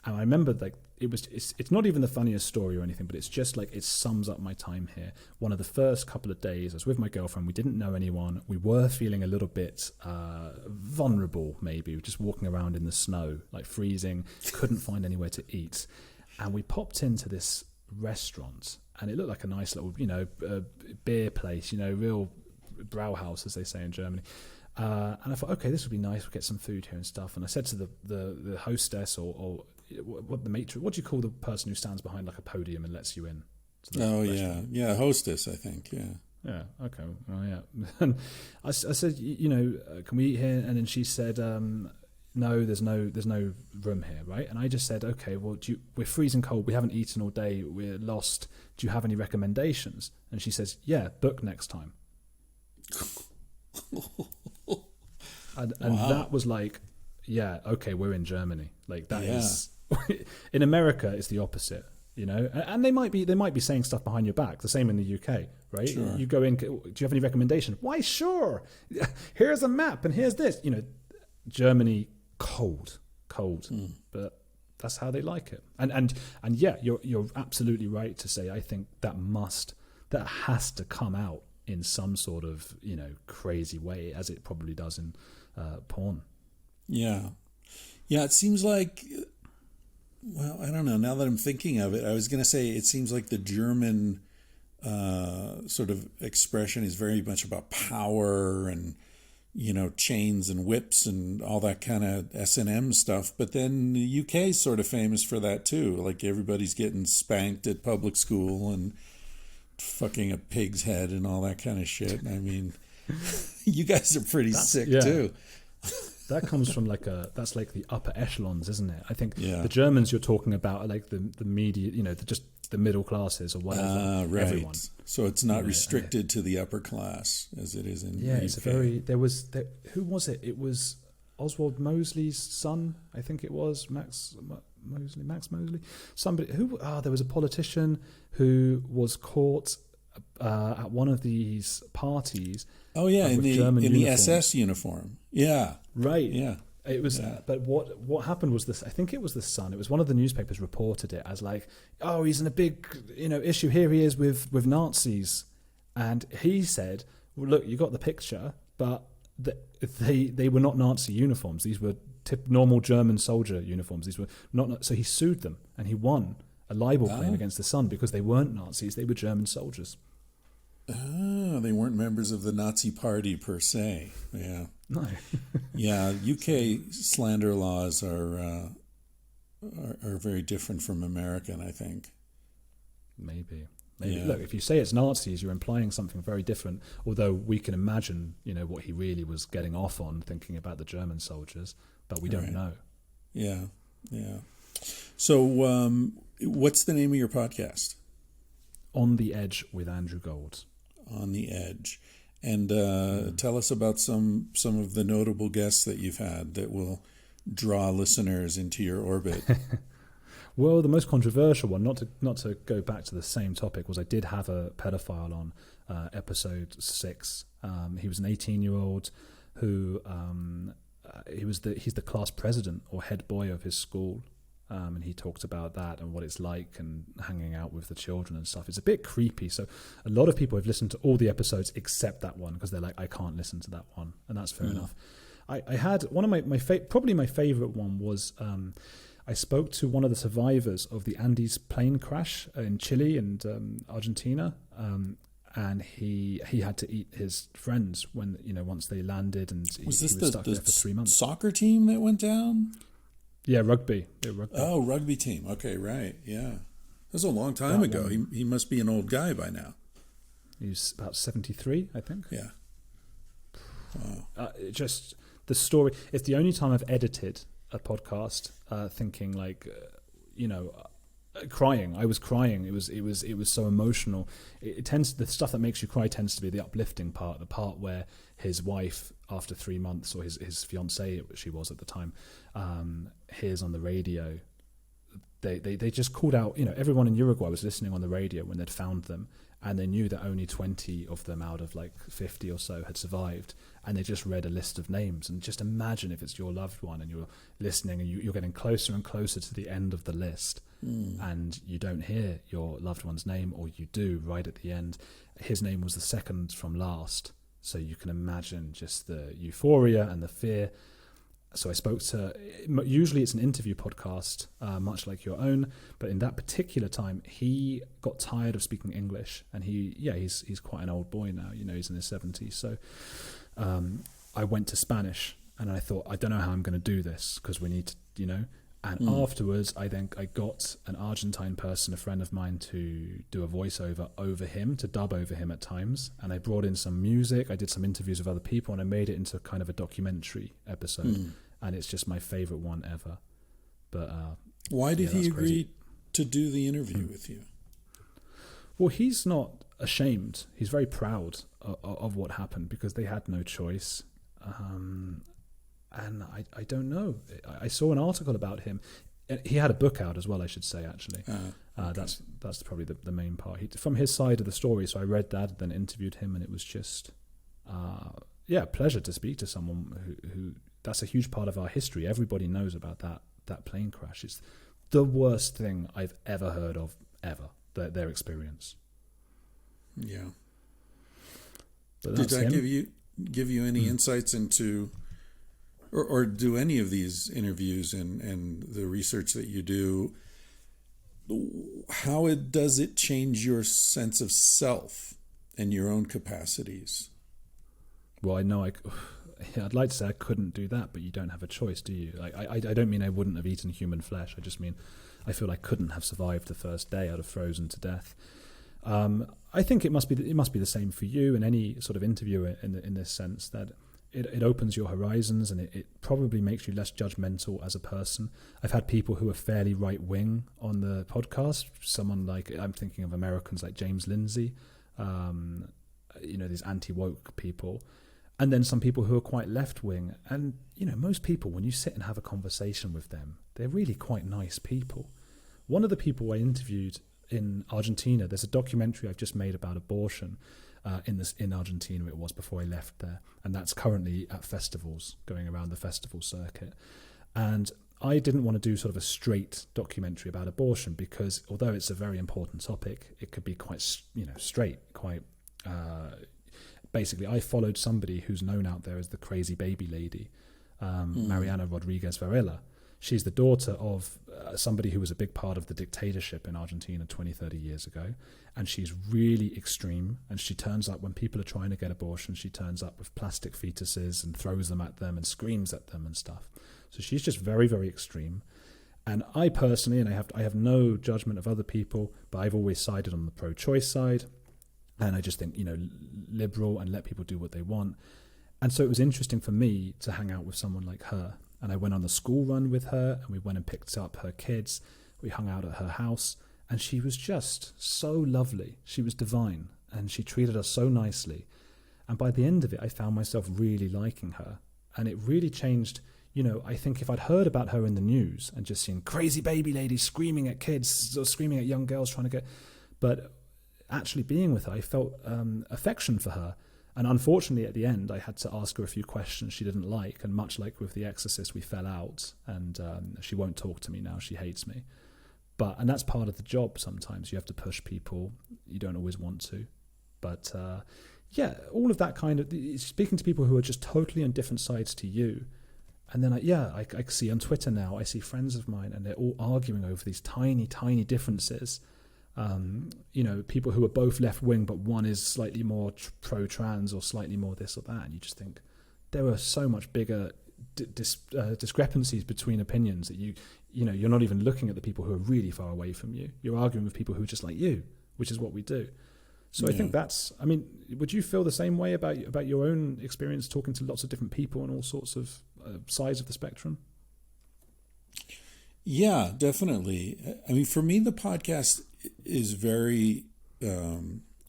Speaker 2: And I remember like it's not even the funniest story or anything, but it's just like it sums up my time here. One of the first couple of days, I was with my girlfriend. We didn't know anyone. We were feeling a little bit vulnerable, maybe. We were just walking around in the snow, like freezing. Couldn't find anywhere to eat, and we popped into this restaurant. And it looked like a nice little, beer place, real Brauhaus, as they say in Germany. And I thought, okay, this would be nice. We'll get some food here and stuff. And I said to the hostess or what the matron, what do you call the person who stands behind like a podium and lets you in?
Speaker 1: Oh, restaurant? Yeah, hostess, I think, yeah.
Speaker 2: Yeah, okay, well, yeah. And I said, can we eat here? And then she said, no, there's no room here, right? And I just said, okay, well, we're freezing cold. We haven't eaten all day. We're lost. Do you have any recommendations? And she says, yeah, book next time. and
Speaker 1: wow.
Speaker 2: That was like, yeah, okay, we're in Germany. Like that is in America, it's the opposite, And they might be saying stuff behind your back. The same in the UK, right?
Speaker 1: Sure.
Speaker 2: You go in. Do you have any recommendation? Why, sure. Here's a map, and here's this. Germany. Cold, but that's how they like it. And yeah, you're absolutely right to say. I think that has to come out in some sort of crazy way, as it probably does in porn. Yeah.
Speaker 1: It seems like. Well, I don't know. Now that I'm thinking of it, I was going to say it seems like the German sort of expression is very much about power and. Chains and whips and all that kind of S&M stuff. But then the UK is sort of famous for that too. Like everybody's getting spanked at public school and fucking a pig's head and all that kind of shit. I mean, you guys are pretty sick too.
Speaker 2: That comes from that's like the upper echelons, isn't it? I think the Germans you're talking about are like the media, just the middle classes or whatever.
Speaker 1: Right.
Speaker 2: Everyone.
Speaker 1: So it's not restricted to the upper class as it is in.
Speaker 2: Yeah, it's who was it? It was Oswald Mosley's son, I think it was Max Mosley. Somebody there was a politician who was caught at one of these parties.
Speaker 1: Oh yeah, in the SS uniform. Yeah.
Speaker 2: Right.
Speaker 1: Yeah.
Speaker 2: It was, but what happened was this. I think it was the Sun. It was one of the newspapers reported it as like, oh, he's in a big, issue. Here he is with Nazis, and he said, well, look, you got the picture, but they were not Nazi uniforms. These were normal German soldier uniforms. These were not. So he sued them, and he won a libel claim against the Sun because they weren't Nazis. They were German soldiers.
Speaker 1: Oh, they weren't members of the Nazi party per se. Yeah.
Speaker 2: No.
Speaker 1: Yeah, UK slander laws are very different from American, I think.
Speaker 2: Maybe. Look, if you say it's Nazis, you're implying something very different. Although we can imagine, what he really was getting off on, thinking about the German soldiers, but we don't know.
Speaker 1: Yeah. So, what's the name of your podcast?
Speaker 2: On the Edge with Andrew Gold.
Speaker 1: On the Edge. And tell us about some of the notable guests that you've had that will draw listeners into your orbit.
Speaker 2: Well, the most controversial one, not to go back to the same topic, was I did have a pedophile on episode 6. He was an 18-year-old who he's the class president or head boy of his school. And he talked about that and what it's like and hanging out with the children and stuff. It's a bit creepy. So a lot of people have listened to all the episodes except that one because they're like, I can't listen to that one. And that's fair enough. I had one of my probably my favorite one was I spoke to one of the survivors of the Andes plane crash in Chile and Argentina. And he had to eat his friends when once they landed, and he was stuck there for 3 months.
Speaker 1: Soccer team that went down?
Speaker 2: Yeah, rugby.
Speaker 1: Oh, rugby team. Okay, right. Yeah. That was a long time ago. He must be an old guy by now.
Speaker 2: He's about 73, I think.
Speaker 1: Yeah. Wow.
Speaker 2: Just the story. It's the only time I've edited a podcast thinking crying. I was crying. It was so emotional. It tends, the stuff that makes you cry tends to be the uplifting part, the part where his wife, after 3 months, or his fiancée, she was at the time, hears on the radio they just called out, everyone in Uruguay was listening on the radio when they'd found them, and they knew that only 20 of them out of like 50 or so had survived, and they just read a list of names. And just imagine if it's your loved one and you're listening and you're getting closer and closer to the end of the list, and you don't hear your loved one's name, or you do right at the end. His name was the second from last, so you can imagine just the euphoria and the fear. So I spoke to, usually it's an interview podcast, much like your own, but in that particular time, he got tired of speaking English, and he's quite an old boy now, he's in his 70s. So I went to Spanish, and I thought, I don't know how I'm going to do this, because we need to, and afterwards I got an Argentine person, a friend of mine, to do a voiceover over him, to dub over him at times, and I brought in some music, I did some interviews with other people, and I made it into kind of a documentary episode, and it's just my favorite one ever. But
Speaker 1: why did he agree to do the interview with you?
Speaker 2: Well, he's not ashamed. He's very proud of what happened, because they had no choice. And I don't know. I saw an article about him. He had a book out as well, I should say, actually. Okay. That's probably the main part. From his side of the story, so I read that, then interviewed him, and it was just, a pleasure to speak to someone who that's a huge part of our history. Everybody knows about that plane crash. It's the worst thing I've ever heard of, ever, their experience.
Speaker 1: Yeah.
Speaker 2: But
Speaker 1: did that give you any insights into... Or do any of these interviews and the research that you do, how does it change your sense of self and your own capacities?
Speaker 2: Well, I know I'd like to say I couldn't do that, but you don't have a choice, do you? I don't mean I wouldn't have eaten human flesh. I just mean I feel I couldn't have survived the first day. I'd have frozen to death. I think it must be the same for you and any sort of interviewer in this sense, that it opens your horizons, and it probably makes you less judgmental as a person. I've had people who are fairly right-wing on the podcast. Someone like, I'm thinking of Americans like James Lindsay, these anti-woke people. And then some people who are quite left-wing. And, most people, when you sit and have a conversation with them, they're really quite nice people. One of the people I interviewed in Argentina, there's a documentary I've just made about abortion, in Argentina. It was before I left there, and that's currently at festivals, going around the festival circuit. And I didn't want to do sort of a straight documentary about abortion, because although it's a very important topic, it could be quite straight, quite basically. I followed somebody who's known out there as the crazy baby lady, Mariana Rodriguez Varela. She's the daughter of somebody who was a big part of the dictatorship in Argentina 20, 30 years ago. And she's really extreme. And she turns up when people are trying to get abortion. She turns up with plastic fetuses and throws them at them and screams at them and stuff. So she's just very, very extreme. And I personally, and I have no judgment of other people, but I've always sided on the pro-choice side. And I just think, liberal, and let people do what they want. And so it was interesting for me to hang out with someone like her. And I went on the school run with her, and we went and picked up her kids. We hung out at her house, and she was just so lovely. She was divine, and she treated us so nicely. And by the end of it, I found myself really liking her. And it really changed, I think if I'd heard about her in the news and just seen crazy baby ladies screaming at kids or screaming at young girls trying to get... But actually being with her, I felt affection for her. And unfortunately, at the end, I had to ask her a few questions she didn't like. And much like with The Exorcist, we fell out. And she won't talk to me now. She hates me. And that's part of the job sometimes. You have to push people. You don't always want to. But, all of that kind of... Speaking to people who are just totally on different sides to you. And then, I see on Twitter now, I see friends of mine, and they're all arguing over these tiny, tiny differences. People who are both left-wing, but one is slightly more pro-trans or slightly more this or that. And you just think there are so much bigger discrepancies between opinions that you're not even looking at the people who are really far away from you. You're arguing with people who are just like you, which is what we do. So I think would you feel the same way about your own experience talking to lots of different people on all sorts of sides of the spectrum? Yeah, definitely. For me, the podcast is very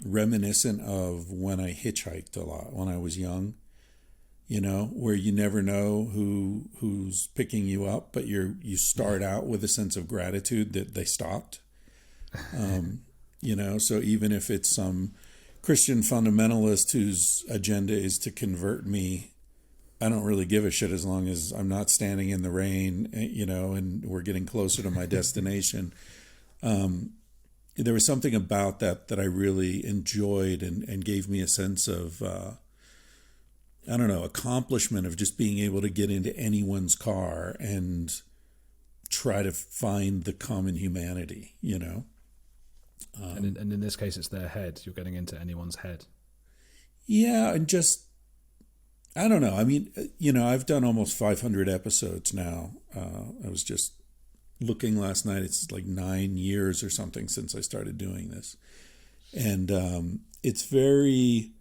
Speaker 2: reminiscent of when I hitchhiked a lot when I was young.
Speaker 1: where you never know who's picking you up, but you start out with a sense of gratitude that they stopped. So even if it's some Christian fundamentalist whose agenda is to convert me, I don't really give a shit as long as I'm not standing in the rain, and we're getting closer to my destination. There was something about that I really enjoyed and gave me a sense of, accomplishment of just being able to get into anyone's car and try to find the common humanity,
Speaker 2: And in this case, it's their head. You're getting into anyone's head.
Speaker 1: Yeah, and just, I don't know. I mean, I've done almost 500 episodes now. I was just looking last night. It's like 9 years or something since I started doing this. And it's very,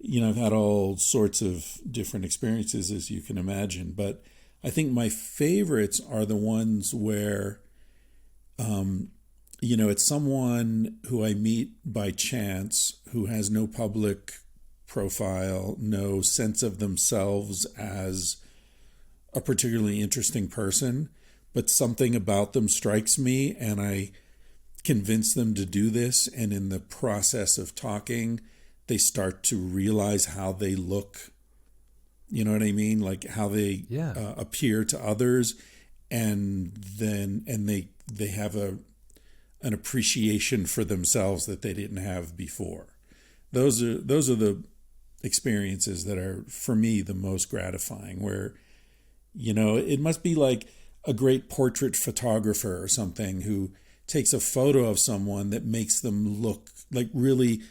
Speaker 1: I've had all sorts of different experiences, as you can imagine. But I think my favorites are the ones where, it's someone who I meet by chance who has no public profile, no sense of themselves as a particularly interesting person, but something about them strikes me and I convince them to do this. And in the process of talking, they start to realize how they look, you know what I mean? Like how they appear to others. And they have an appreciation for themselves that they didn't have before. Those are the experiences that are, for me, the most gratifying, where, it must be like a great portrait photographer or something who takes a photo of someone that makes them look like really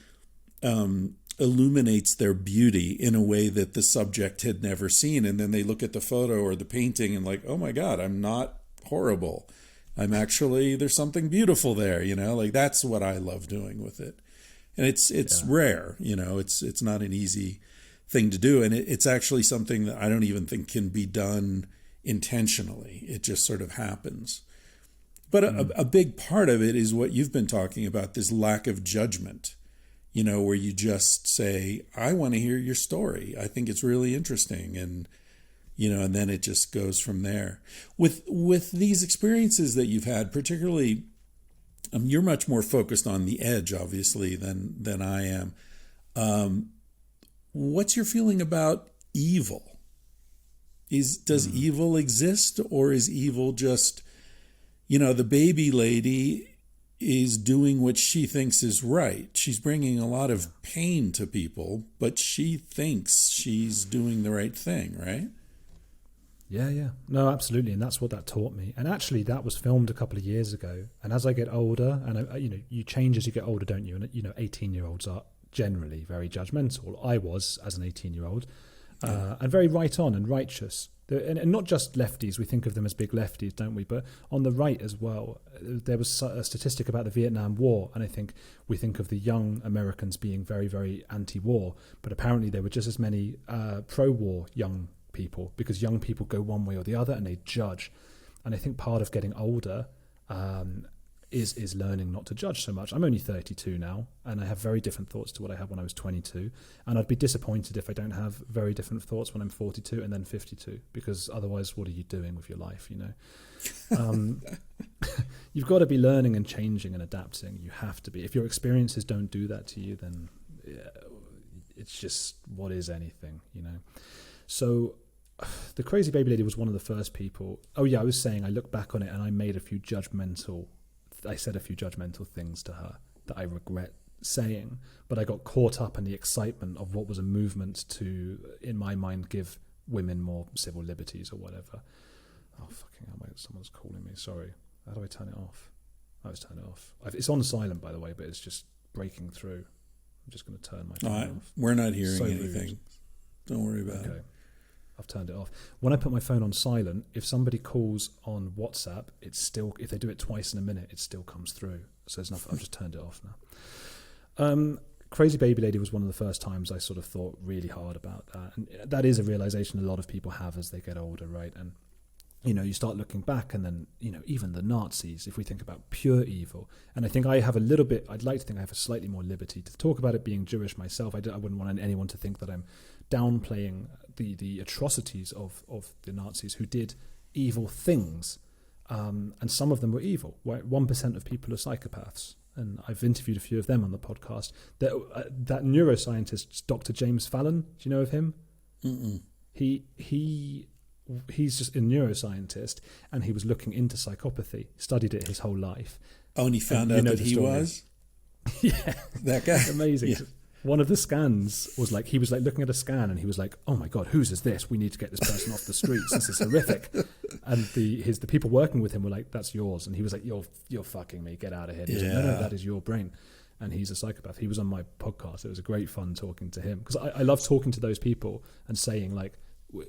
Speaker 1: illuminates their beauty in a way that the subject had never seen. And then they look at the photo or the painting and like, oh my God, I'm not horrible. I'm actually, there's something beautiful there, like that's what I love doing with it. And it's rare, it's not an easy thing to do. And it's actually something that I don't even think can be done intentionally. It just sort of happens. But a big part of it is what you've been talking about, this lack of judgment, where you just say, I want to hear your story. I think it's really interesting. And, and then it just goes from there. With these experiences that you've had, particularly, you're much more focused on the edge, obviously, than I am. What's your feeling about evil? Does evil exist, or is evil just, the baby lady is doing what she thinks is right? She's bringing a lot of pain to people, but she thinks she's doing the right thing, right?
Speaker 2: Yeah. No, absolutely. And that's what that taught me. And actually, that was filmed a couple of years ago. And as I get older, and you change as you get older, don't you? And 18-year-olds are generally very judgmental. I was, as an 18-year-old, and very right on and righteous. And not just lefties, we think of them as big lefties, don't we? But on the right as well. There was a statistic about the Vietnam War, and I think we think of the young Americans being very, very anti-war, but apparently there were just as many pro-war young people, because young people go one way or the other and they judge. And I think part of getting older is learning not to judge so much. I'm only 32 now, and I have very different thoughts to what I had when I was 22. And I'd be disappointed if I don't have very different thoughts when I'm 42 and then 52, because otherwise, what are you doing with your life, You've got to be learning and changing and adapting. You have to be. If your experiences don't do that to you, then it's just, what is anything, So the crazy baby lady was one of the first people. Oh yeah, I was saying I look back on it and I said a few judgmental things to her that I regret saying, but I got caught up in the excitement of what was a movement to, in my mind, give women more civil liberties or whatever. Oh fucking hell, wait, someone's calling me. Sorry. How do I turn it off? I just turn it off. It's on silent, by the way, but it's just breaking through. I'm just going to turn my phone off.
Speaker 1: We're not hearing anything. Rude. Don't worry about it.
Speaker 2: I've turned it off. When I put my phone on silent, if somebody calls on WhatsApp, it's still, if they do it twice in a minute, it still comes through. So there's nothing. I've just turned it off now. Crazy Baby Lady was one of the first times I sort of thought really hard about that. And that is a realization a lot of people have as they get older, right? And, you start looking back, and then, even the Nazis, if we think about pure evil. And I think I have I'd like to think I have a slightly more liberty to talk about it being Jewish myself. I wouldn't want anyone to think that I'm downplaying the atrocities of the Nazis who did evil things, and some of them were evil. 1% of people are psychopaths, and I've interviewed a few of them on the podcast. That neuroscientist, Dr. James Fallon, do you know of him?
Speaker 1: Mm-mm.
Speaker 2: He's just a neuroscientist, and he was looking into psychopathy, studied it his whole life.
Speaker 1: Oh, and he found out that he was?
Speaker 2: Yeah.
Speaker 1: That guy?
Speaker 2: Amazing.
Speaker 1: Yeah.
Speaker 2: One of the scans was like, he was like looking at a scan and he was like, oh my God, whose is this? We need to get this person off the streets. This is horrific. And the people working with him were like, that's yours. And he was like, you're fucking me. Get out of here. And he was like, no, that is your brain. And he's a psychopath. He was on my podcast. It was a great fun talking to him, because I love talking to those people and saying, like,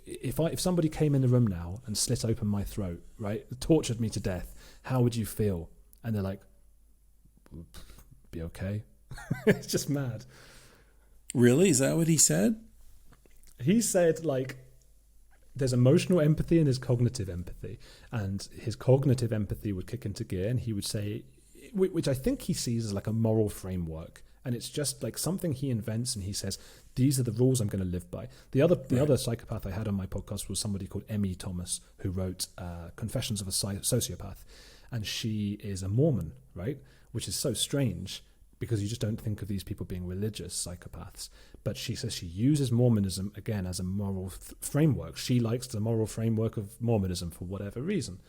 Speaker 2: if somebody came in the room now and slit open my throat, right, tortured me to death, how would you feel? And they're like, be okay. It's just mad.
Speaker 1: Really? Is that what he said?
Speaker 2: He said, like, there's emotional empathy and there's cognitive empathy. And his cognitive empathy would kick into gear, and he would say, which I think he sees as like a moral framework. And it's just like something he invents, and he says, these are the rules I'm going to live by. The other psychopath I had on my podcast was somebody called Emmy Thomas, who wrote Confessions of a Sociopath. And she is a Mormon, right? Which is so strange, because you just don't think of these people being religious psychopaths. But she says she uses Mormonism, again, as a moral framework. She likes the moral framework of Mormonism for whatever reason.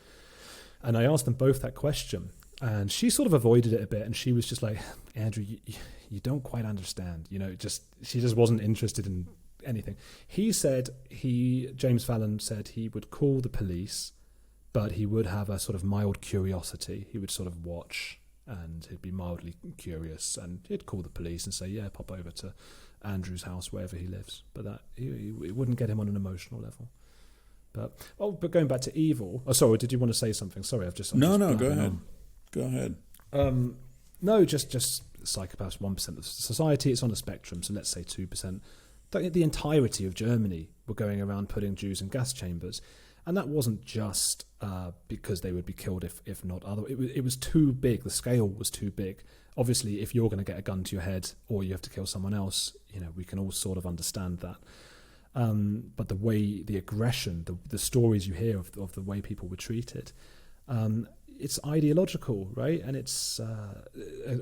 Speaker 2: And I asked them both that question, and she sort of avoided it a bit, and she was just like, Andrew, you don't quite understand. You know, she just wasn't interested in anything. James Fallon said he would call the police, but he would have a sort of mild curiosity. He would sort of watch, and he'd be mildly curious, and he'd call the police and say, yeah, pop over to Andrew's house, wherever he lives. But that it wouldn't get him on an emotional level. But going back to evil. Oh, sorry, did you want to say something? Sorry,
Speaker 1: No, go ahead. Go ahead.
Speaker 2: No, just psychopaths, 1% of society. It's on a spectrum, so let's say 2%. The entirety of Germany were going around putting Jews in gas chambers. And that wasn't just because they would be killed if not other. It was too big. The scale was too big. Obviously, if you're going to get a gun to your head or you have to kill someone else, you know, we can all sort of understand that. But the aggression, the stories you hear of the way people were treated, it's ideological, right? And it's a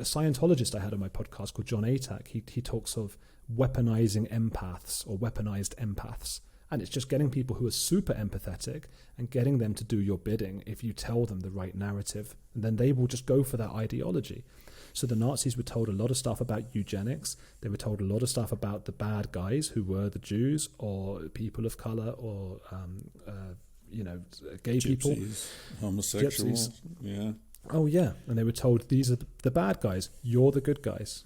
Speaker 2: Scientologist I had on my podcast called John Atack. He talks of weaponizing empaths or weaponized empaths. And it's just getting people who are super empathetic and getting them to do your bidding if you tell them the right narrative. And then they will just go for that ideology. So the Nazis were told a lot of stuff about eugenics. They were told a lot of stuff about the bad guys who were the Jews or people of color or, gay
Speaker 1: Gypsies,
Speaker 2: people.
Speaker 1: Homosexuals.
Speaker 2: Gypsies.
Speaker 1: Yeah.
Speaker 2: Oh, yeah. And they were told, these are the bad guys. You're the good guys.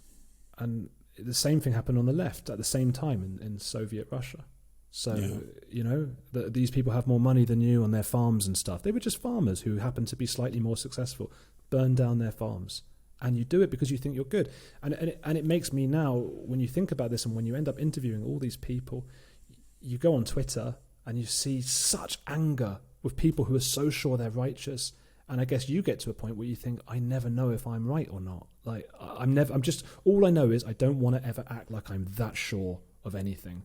Speaker 2: And the same thing happened on the left at the same time in Soviet Russia. So, you know, these people have more money than you on their farms and stuff. They were just farmers who happened to be slightly more successful. Burn down their farms. And you do it because you think you're good. And it makes me now, when you think about this and when you end up interviewing all these people, you go on Twitter and you see such anger with people who are so sure they're righteous. And I guess you get to a point where you think, I never know if I'm right or not. Like, all I know is I don't want to ever act like I'm that sure of anything.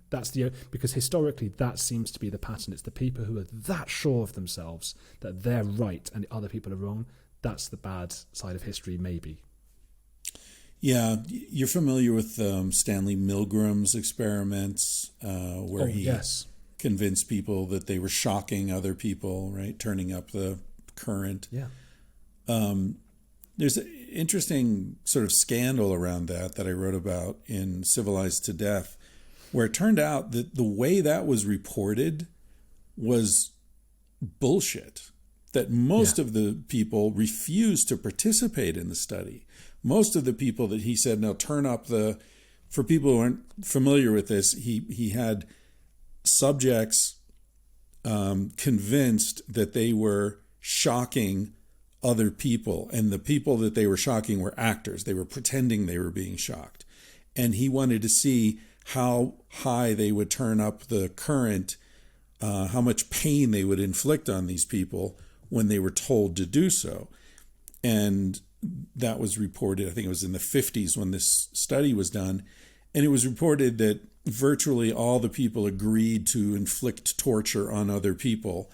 Speaker 2: Because historically that seems to be the pattern. It's the people who are that sure of themselves that they're right and other people are wrong. That's the bad side of history, maybe.
Speaker 1: Yeah, you're familiar with Stanley Milgram's experiments where he convinced people that they were shocking other people, right? Turning up the current.
Speaker 2: Yeah.
Speaker 1: There's an interesting sort of scandal around that I wrote about in Civilized to Death, where it turned out that the way that was reported was bullshit, that most of the people refused to participate in the study. Most of the people that he said, now turn up for people who aren't familiar with this, he had subjects convinced that they were shocking other people, and the people that they were shocking were actors. They were pretending they were being shocked. And he wanted to see how high they would turn up the current, how much pain they would inflict on these people when they were told to do so. And that was reported, I think it was in the 50s when this study was done. And it was reported that virtually all the people agreed to inflict torture on other people,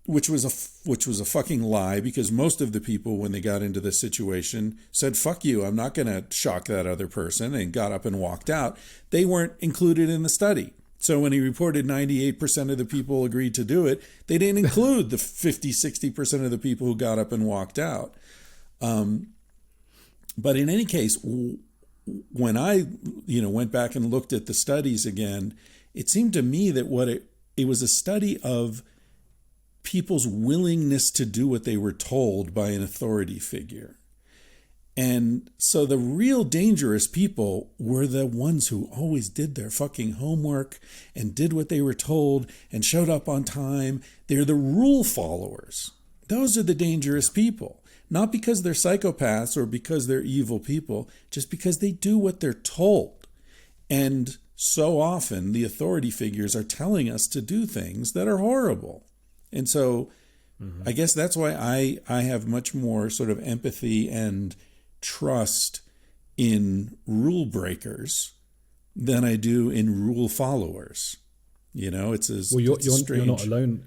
Speaker 1: which was a fucking lie, because most of the people, when they got into this situation, said, fuck you, I'm not going to shock that other person, and got up and walked out. They weren't included in the study. So when he reported 98% of the people agreed to do it, they didn't include the 50, 60% of the people who got up and walked out. But in any case, when I, went back and looked at the studies again, it seemed to me that it was a study of people's willingness to do what they were told by an authority figure. And so the real dangerous people were the ones who always did their fucking homework and did what they were told and showed up on time. They're the rule followers. Those are the dangerous people. Not because they're psychopaths or because they're evil people, just because they do what they're told. And so often the authority figures are telling us to do things that are horrible. And so I guess that's why I have much more sort of empathy and trust in rule breakers than I do in rule followers. It's strange.
Speaker 2: You're not alone.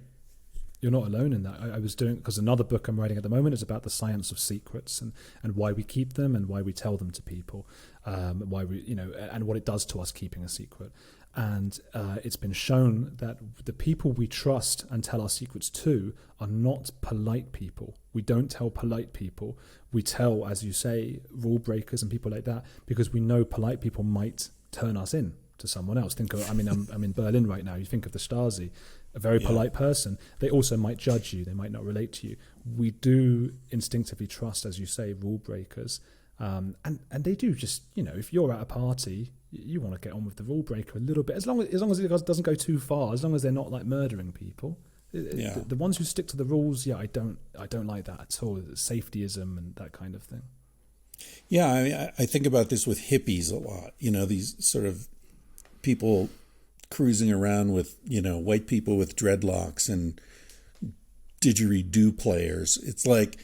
Speaker 2: You're not alone in that. I was doing, because another book I'm writing at the moment is about the science of secrets and why we keep them and why we tell them to people, why we, and what it does to us keeping a secret. And it's been shown that the people we trust and tell our secrets to are not polite people. We don't tell polite people. We tell, as you say, rule breakers and people like that, because we know polite people might turn us in to someone else. I'm in Berlin right now. You think of the Stasi, a very polite person. They also might judge you. They might not relate to you. We do instinctively trust, as you say, rule breakers. And they do just, if you're at a party, you want to get on with the rule breaker a little bit, as long as it doesn't go too far, as long as they're not like murdering people. The ones who stick to the rules, I don't like that at all. Safetyism and that kind of thing.
Speaker 1: Yeah, I think about this with hippies a lot. These sort of people cruising around with, white people with dreadlocks and didgeridoo players. It's like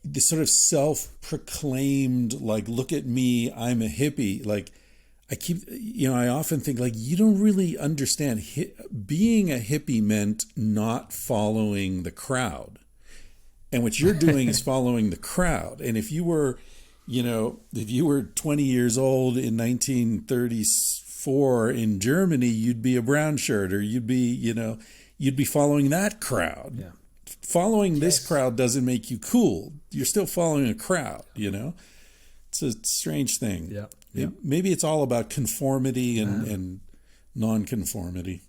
Speaker 1: this sort of self-proclaimed, like, look at me, I'm a hippie. Like, I often think, like, you don't really understand. Being a hippie meant not following the crowd. And what you're doing is following the crowd. And if you were 20 years old in 1934 in Germany, you'd be a brown shirt, or you'd be following that crowd. Yeah. Following this crowd doesn't make you cool. You're still following a crowd, It's a strange thing.
Speaker 2: Yeah.
Speaker 1: Maybe it's all about conformity and non-conformity.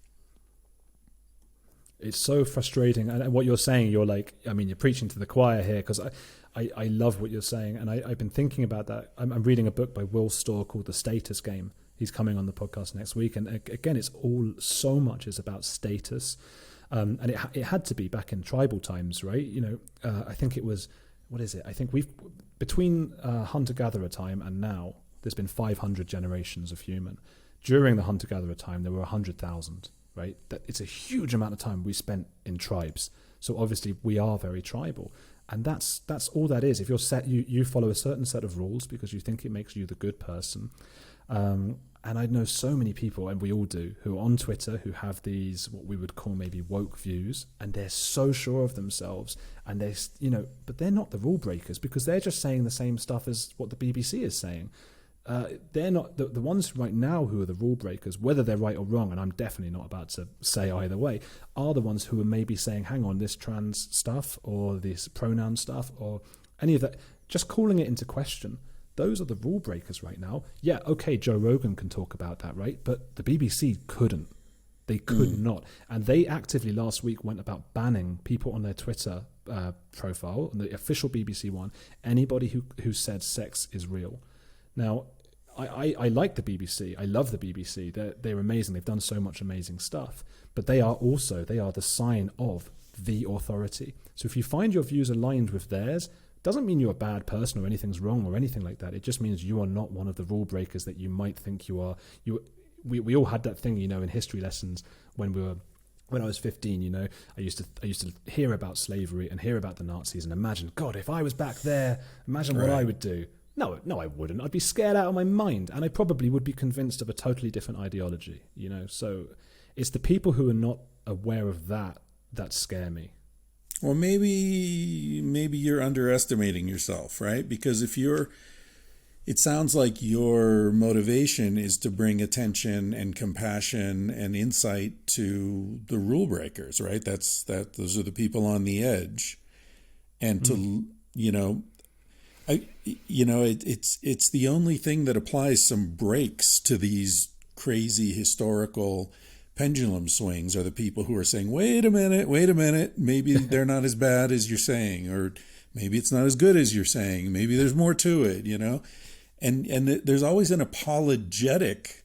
Speaker 2: It's so frustrating. And what you're saying, you're like, you're preaching to the choir here, because I love what you're saying. And I've been thinking about that. I'm reading a book by Will Storr called The Status Game. He's coming on the podcast next week. And again, it's all so much is about status. And it had to be back in tribal times, right? I think it was, what is it? I think between hunter-gatherer time and now, there's been 500 generations of human. During the hunter-gatherer time, there were 100,000, right? It's a huge amount of time we spent in tribes. So obviously we are very tribal. And that's all that is. If you're you follow a certain set of rules because you think it makes you the good person. And I know so many people, and we all do, who are on Twitter, who have these, what we would call maybe woke views, and they're so sure of themselves, and but they're not the rule breakers, because they're just saying the same stuff as what the BBC is saying. They're not the ones right now who are the rule breakers, whether they're right or wrong, and I'm definitely not about to say either way, are the ones who are maybe saying, hang on, this trans stuff, or this pronoun stuff, or any of that, just calling it into question. Those are the rule breakers right now. Yeah, okay, Joe Rogan can talk about that, right? But the BBC couldn't. They could not. And they actively last week went about banning people on their Twitter profile, on the official BBC one, anybody who said sex is real. Now, I like the BBC. I love the BBC. They're amazing. They've done so much amazing stuff. But they are the sign of the authority. So if you find your views aligned with theirs, doesn't mean you're a bad person or anything's wrong or anything like that. It just means you are not one of the rule breakers that you might think you are. We all had that thing, in history lessons when I was 15, I used to hear about slavery and hear about the Nazis and imagine, God, if I was back there, imagine what I would do. No, I wouldn't. I'd be scared out of my mind, and I probably would be convinced of a totally different ideology, you know. So it's the people who are not aware of that scare me.
Speaker 1: Well, maybe you're underestimating yourself, right? Because it sounds like your motivation is to bring attention and compassion and insight to the rule breakers, right? Those are the people on the edge, and to it's the only thing that applies some brakes to these crazy historical pendulum swings are the people who are saying, wait a minute, maybe they're not as bad as you're saying, or maybe it's not as good as you're saying, maybe there's more to it, you know? And there's always an apologetic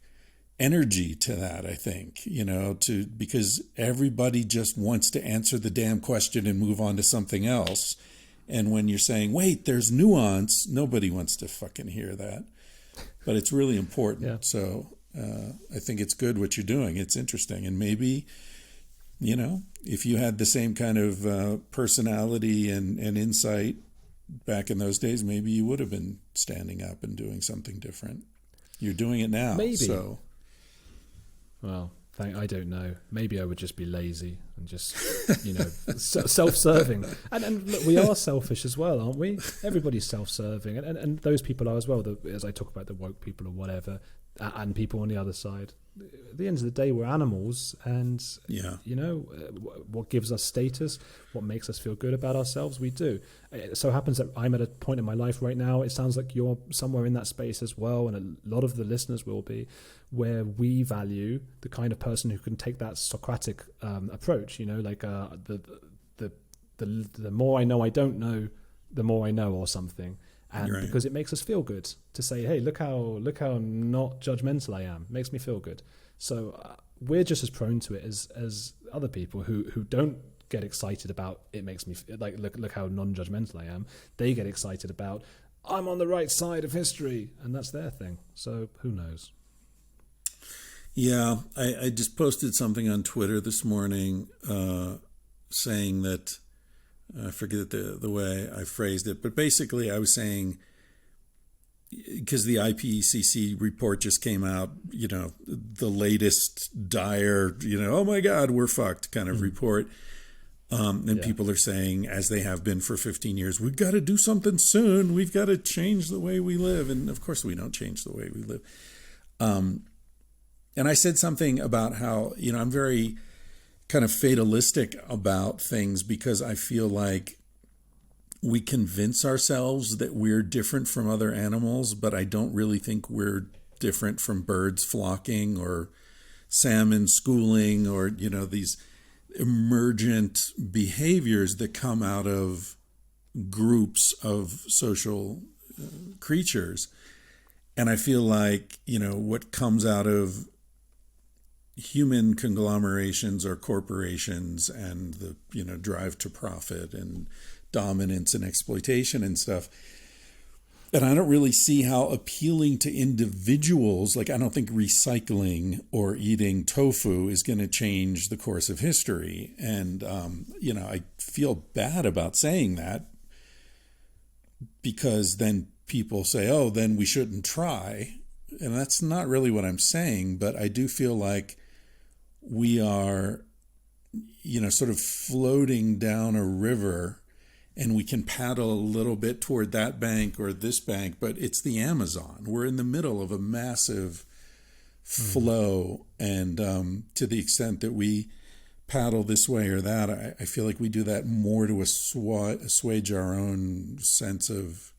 Speaker 1: energy to that, I think, you know, because everybody just wants to answer the damn question and move on to something else. And when you're saying, wait, there's nuance, nobody wants to fucking hear that. But it's really important. Yeah. So I think it's good what you're doing. It's interesting. And maybe, you know, if you had the same kind of personality and insight back in those days, maybe you would have been standing up and doing something different. You're doing it now.
Speaker 2: Maybe.
Speaker 1: So.
Speaker 2: Well, I don't know. Maybe I would just be lazy and just, you know, self-serving. And look, we are selfish as well, aren't we? Everybody's self-serving. And those people are as well, as I talk about the woke people or whatever, and people on the other side. At the end of the day, we're animals, and, you know, what gives us status, what makes us feel good about ourselves, we do. It so happens that I'm at a point in my life right now, it sounds like you're somewhere in that space as well, and a lot of the listeners will be, where we value the kind of person who can take that Socratic approach, you know, like the more I know I don't know, the more I know, or something. And right. Because it makes us feel good to say, hey, look how not judgmental I am. It makes me feel good. So we're just as prone to it as other people who don't get excited about it. Makes me like, look how non-judgmental I am. They get excited about, I'm on the right side of history, and that's their thing. So who knows?
Speaker 1: Yeah, I just posted something on Twitter this morning saying that, I forget the way I phrased it, but basically I was saying, because the IPCC report just came out, you know, the latest dire, you know, oh my God, we're fucked kind of report. And people are saying, as they have been for 15 years, we've got to do something soon. We've got to change the way we live. And of course we don't change the way we live. And I said something about how, you know, I'm very kind of fatalistic about things because I feel like we convince ourselves that we're different from other animals, but I don't really think we're different from birds flocking or salmon schooling or, you know, these emergent behaviors that come out of groups of social creatures. And I feel like, you know, what comes out of human conglomerations or corporations and the, you know, drive to profit and dominance and exploitation and stuff. And I don't really see how appealing to individuals, like I don't think recycling or eating tofu is going to change the course of history. And, you know, I feel bad about saying that because then people say, oh, then we shouldn't try. And that's not really what I'm saying, but I do feel like we are, you know, sort of floating down a river and we can paddle a little bit toward that bank or this bank, but it's the Amazon. We're in the middle of a massive flow. And to the extent that we paddle this way or that, I feel like we do that more to assuage our own sense of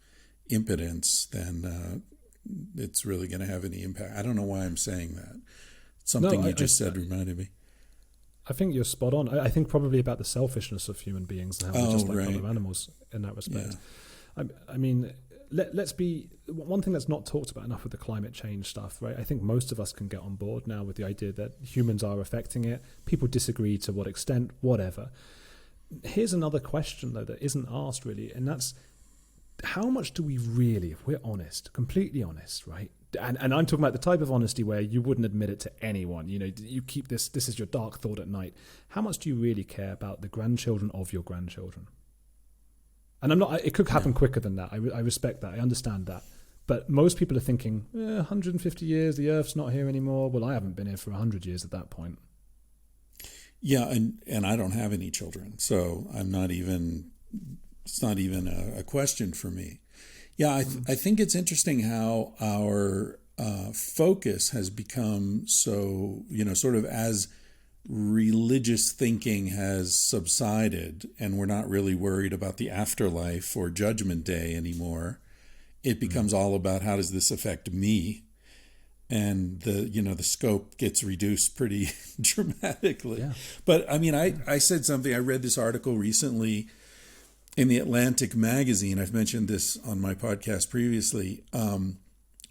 Speaker 1: impotence than it's really going to have any impact. I don't know why I'm saying that. Something you just said reminded me.
Speaker 2: I think you're spot on. I think probably about the selfishness of human beings and how we're just like other animals in that respect. Yeah. I mean, let's be one thing that's not talked about enough with the climate change stuff, right? I think most of us can get on board now with the idea that humans are affecting it. People disagree to what extent, whatever. Here's another question though that isn't asked really, and that's how much do we really, if we're honest, completely honest, right? And I'm talking about the type of honesty where you wouldn't admit it to anyone. You know, you keep this is your dark thought at night. How much do you really care about the grandchildren of your grandchildren? And it could happen quicker than that. I respect that. I understand that. But most people are thinking, 150 years, the Earth's not here anymore. Well, I haven't been here for 100 years at that point.
Speaker 1: Yeah, and I don't have any children, so it's not even a question for me. Yeah, I think it's interesting how our focus has become so, sort of as religious thinking has subsided and we're not really worried about the afterlife or judgment day anymore. It becomes all about how does this affect me? And the scope gets reduced pretty dramatically. Yeah. But I mean, I said something, I read this article recently in the Atlantic magazine. I've mentioned this on my podcast previously,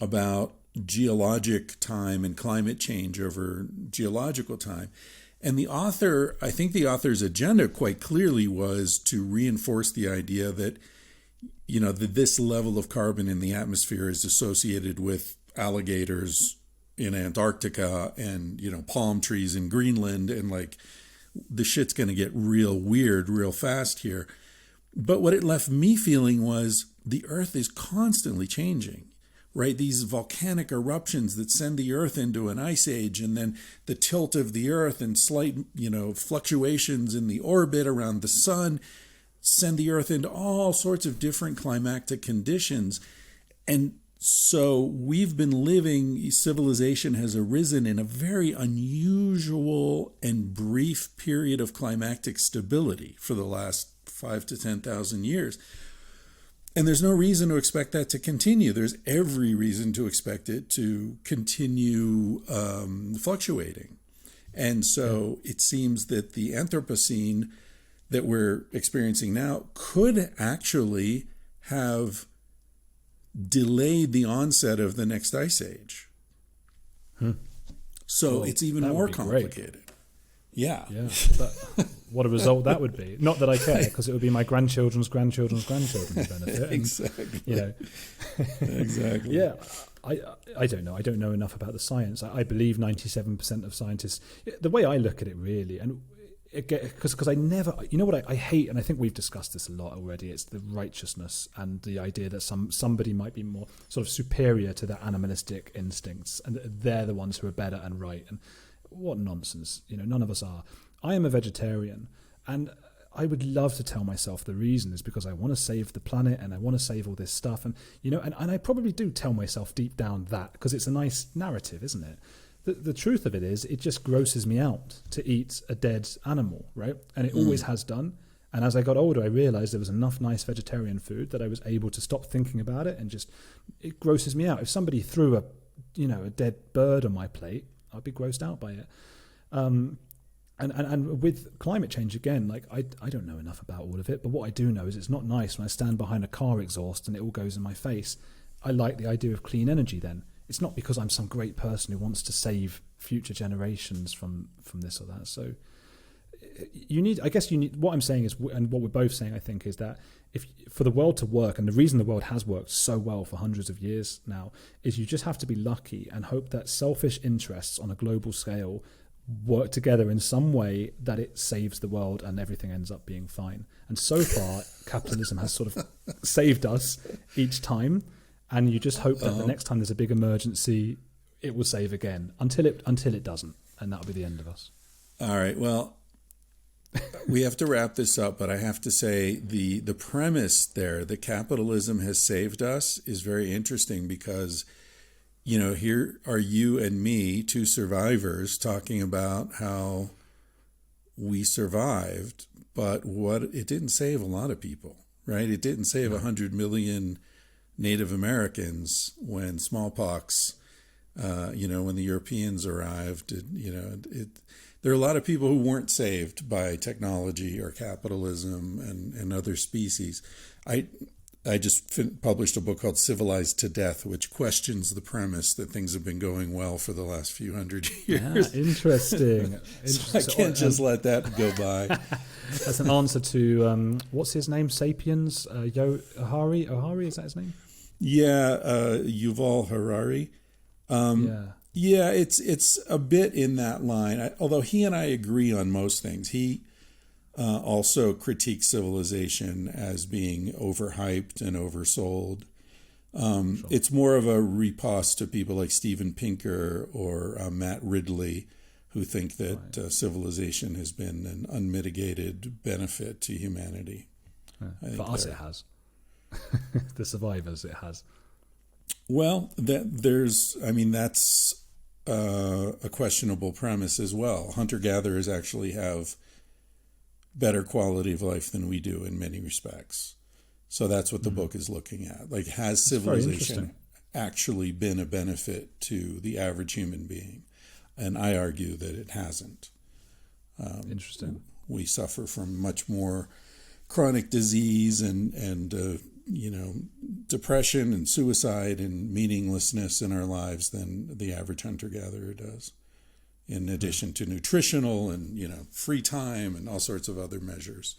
Speaker 1: about geologic time and climate change over geological time. And I think the author's agenda quite clearly was to reinforce the idea that, that this level of carbon in the atmosphere is associated with alligators in Antarctica and, palm trees in Greenland, and like the shit's going to get real weird real fast here. But what it left me feeling was the Earth is constantly changing, right? These volcanic eruptions that send the Earth into an ice age, and then the tilt of the Earth and slight, fluctuations in the orbit around the sun send the Earth into all sorts of different climactic conditions. And so we've been living, civilization has arisen in a very unusual and brief period of climactic stability for the last 5,000 to 10,000 years. And there's no reason to expect that to continue. There's every reason to expect it to continue fluctuating. And so it seems that the Anthropocene that we're experiencing now could actually have delayed the onset of the next ice age. So it's even more complicated. Great. Yeah. What a result that would be. Not that I care, because it would be my grandchildren's grandchildren's benefit. Exactly. Exactly.
Speaker 2: Yeah. I don't know. I don't know enough about the science. I believe 97% of scientists. The way I look at it, really, and because I never, what I hate, and I think we've discussed this a lot already, it's the righteousness and the idea that somebody might be more sort of superior to their animalistic instincts, and they're the ones who are better and right. And what nonsense. None of us are. I am a vegetarian, and I would love to tell myself the reason is because I want to save the planet and I want to save all this stuff. And, and I probably do tell myself deep down that, because it's a nice narrative, isn't it? The truth of it is, it just grosses me out to eat a dead animal, right? And it always has done. And as I got older, I realized there was enough nice vegetarian food that I was able to stop thinking about it, and just, it grosses me out. If somebody threw a dead bird on my plate, I'd be grossed out by it. And with climate change, again, like I don't know enough about all of it, but what I do know is it's not nice when I stand behind a car exhaust and it all goes in my face. I like the idea of clean energy then. It's not because I'm some great person who wants to save future generations from this or that. So what I'm saying is, and what we're both saying, I think, is that if for the world to work, and the reason the world has worked so well for hundreds of years now, is you just have to be lucky and hope that selfish interests on a global scale work together in some way that it saves the world and everything ends up being fine. And so far, capitalism has sort of saved us each time. And you just hope that the next time there's a big emergency, it will save again until it doesn't, and that'll be the end of us.
Speaker 1: All right. Well, we have to wrap this up, but I have to say the premise there that capitalism has saved us is very interesting, because here are you and me, two survivors, talking about how we survived, but it didn't save a lot of people, right? It didn't save 100 million Native Americans when smallpox, when the Europeans arrived. There are a lot of people who weren't saved by technology or capitalism and other species. I just published a book called Civilized to Death, which questions the premise that things have been going well for the last few hundred years.
Speaker 2: Yeah, interesting.
Speaker 1: So I can't just let that go by.
Speaker 2: That's an answer to, what's his name? Sapiens? Ohari, is that his name?
Speaker 1: Yeah, Yuval Harari. Yeah, it's a bit in that line. Although he and I agree on most things. He also critiques civilization as being overhyped and oversold. It's more of a riposte to people like Steven Pinker or Matt Ridley, who think that civilization has been an unmitigated benefit to humanity.
Speaker 2: For us, it has. The survivors, it has.
Speaker 1: Well, that's a questionable premise as well. Hunter-gatherers actually have better quality of life than we do in many respects. So that's what the book is looking at. Like, has civilization actually been a benefit to the average human being? And I argue that it hasn't.
Speaker 2: Interesting.
Speaker 1: We suffer from much more chronic disease and depression and suicide and meaninglessness in our lives than the average hunter-gatherer does, in addition to nutritional and, free time and all sorts of other measures.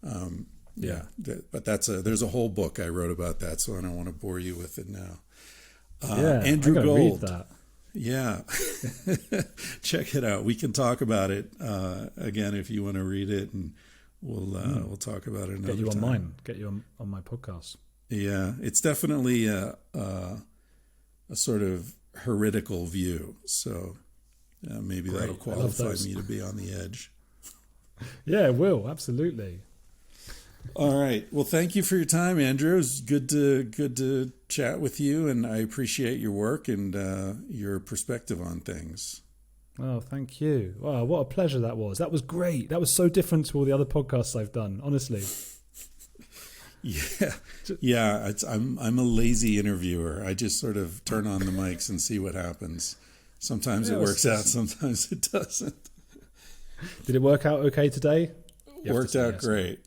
Speaker 1: But there's a whole book I wrote about that, so I don't want to bore you with it now. Andrew Gold.
Speaker 2: Read that.
Speaker 1: Yeah. Check it out. We can talk about it again if you want to read it, and we'll talk about it another time.
Speaker 2: Get you on mine. Get you on my podcast.
Speaker 1: Yeah, it's definitely a sort of heretical view. So maybe that'll qualify me to be on the edge.
Speaker 2: Yeah, it will. Absolutely.
Speaker 1: All right. Well, thank you for your time, Andrew. It was good to chat with you, and I appreciate your work and your perspective on things.
Speaker 2: Oh, thank you. Wow, what a pleasure that was. That was great. That was so different to all the other podcasts I've done, honestly. Yeah. I'm a lazy interviewer. I just sort of turn on the mics and see what happens. Sometimes it works out, sometimes it doesn't. Did it work out okay today?
Speaker 1: Worked out great.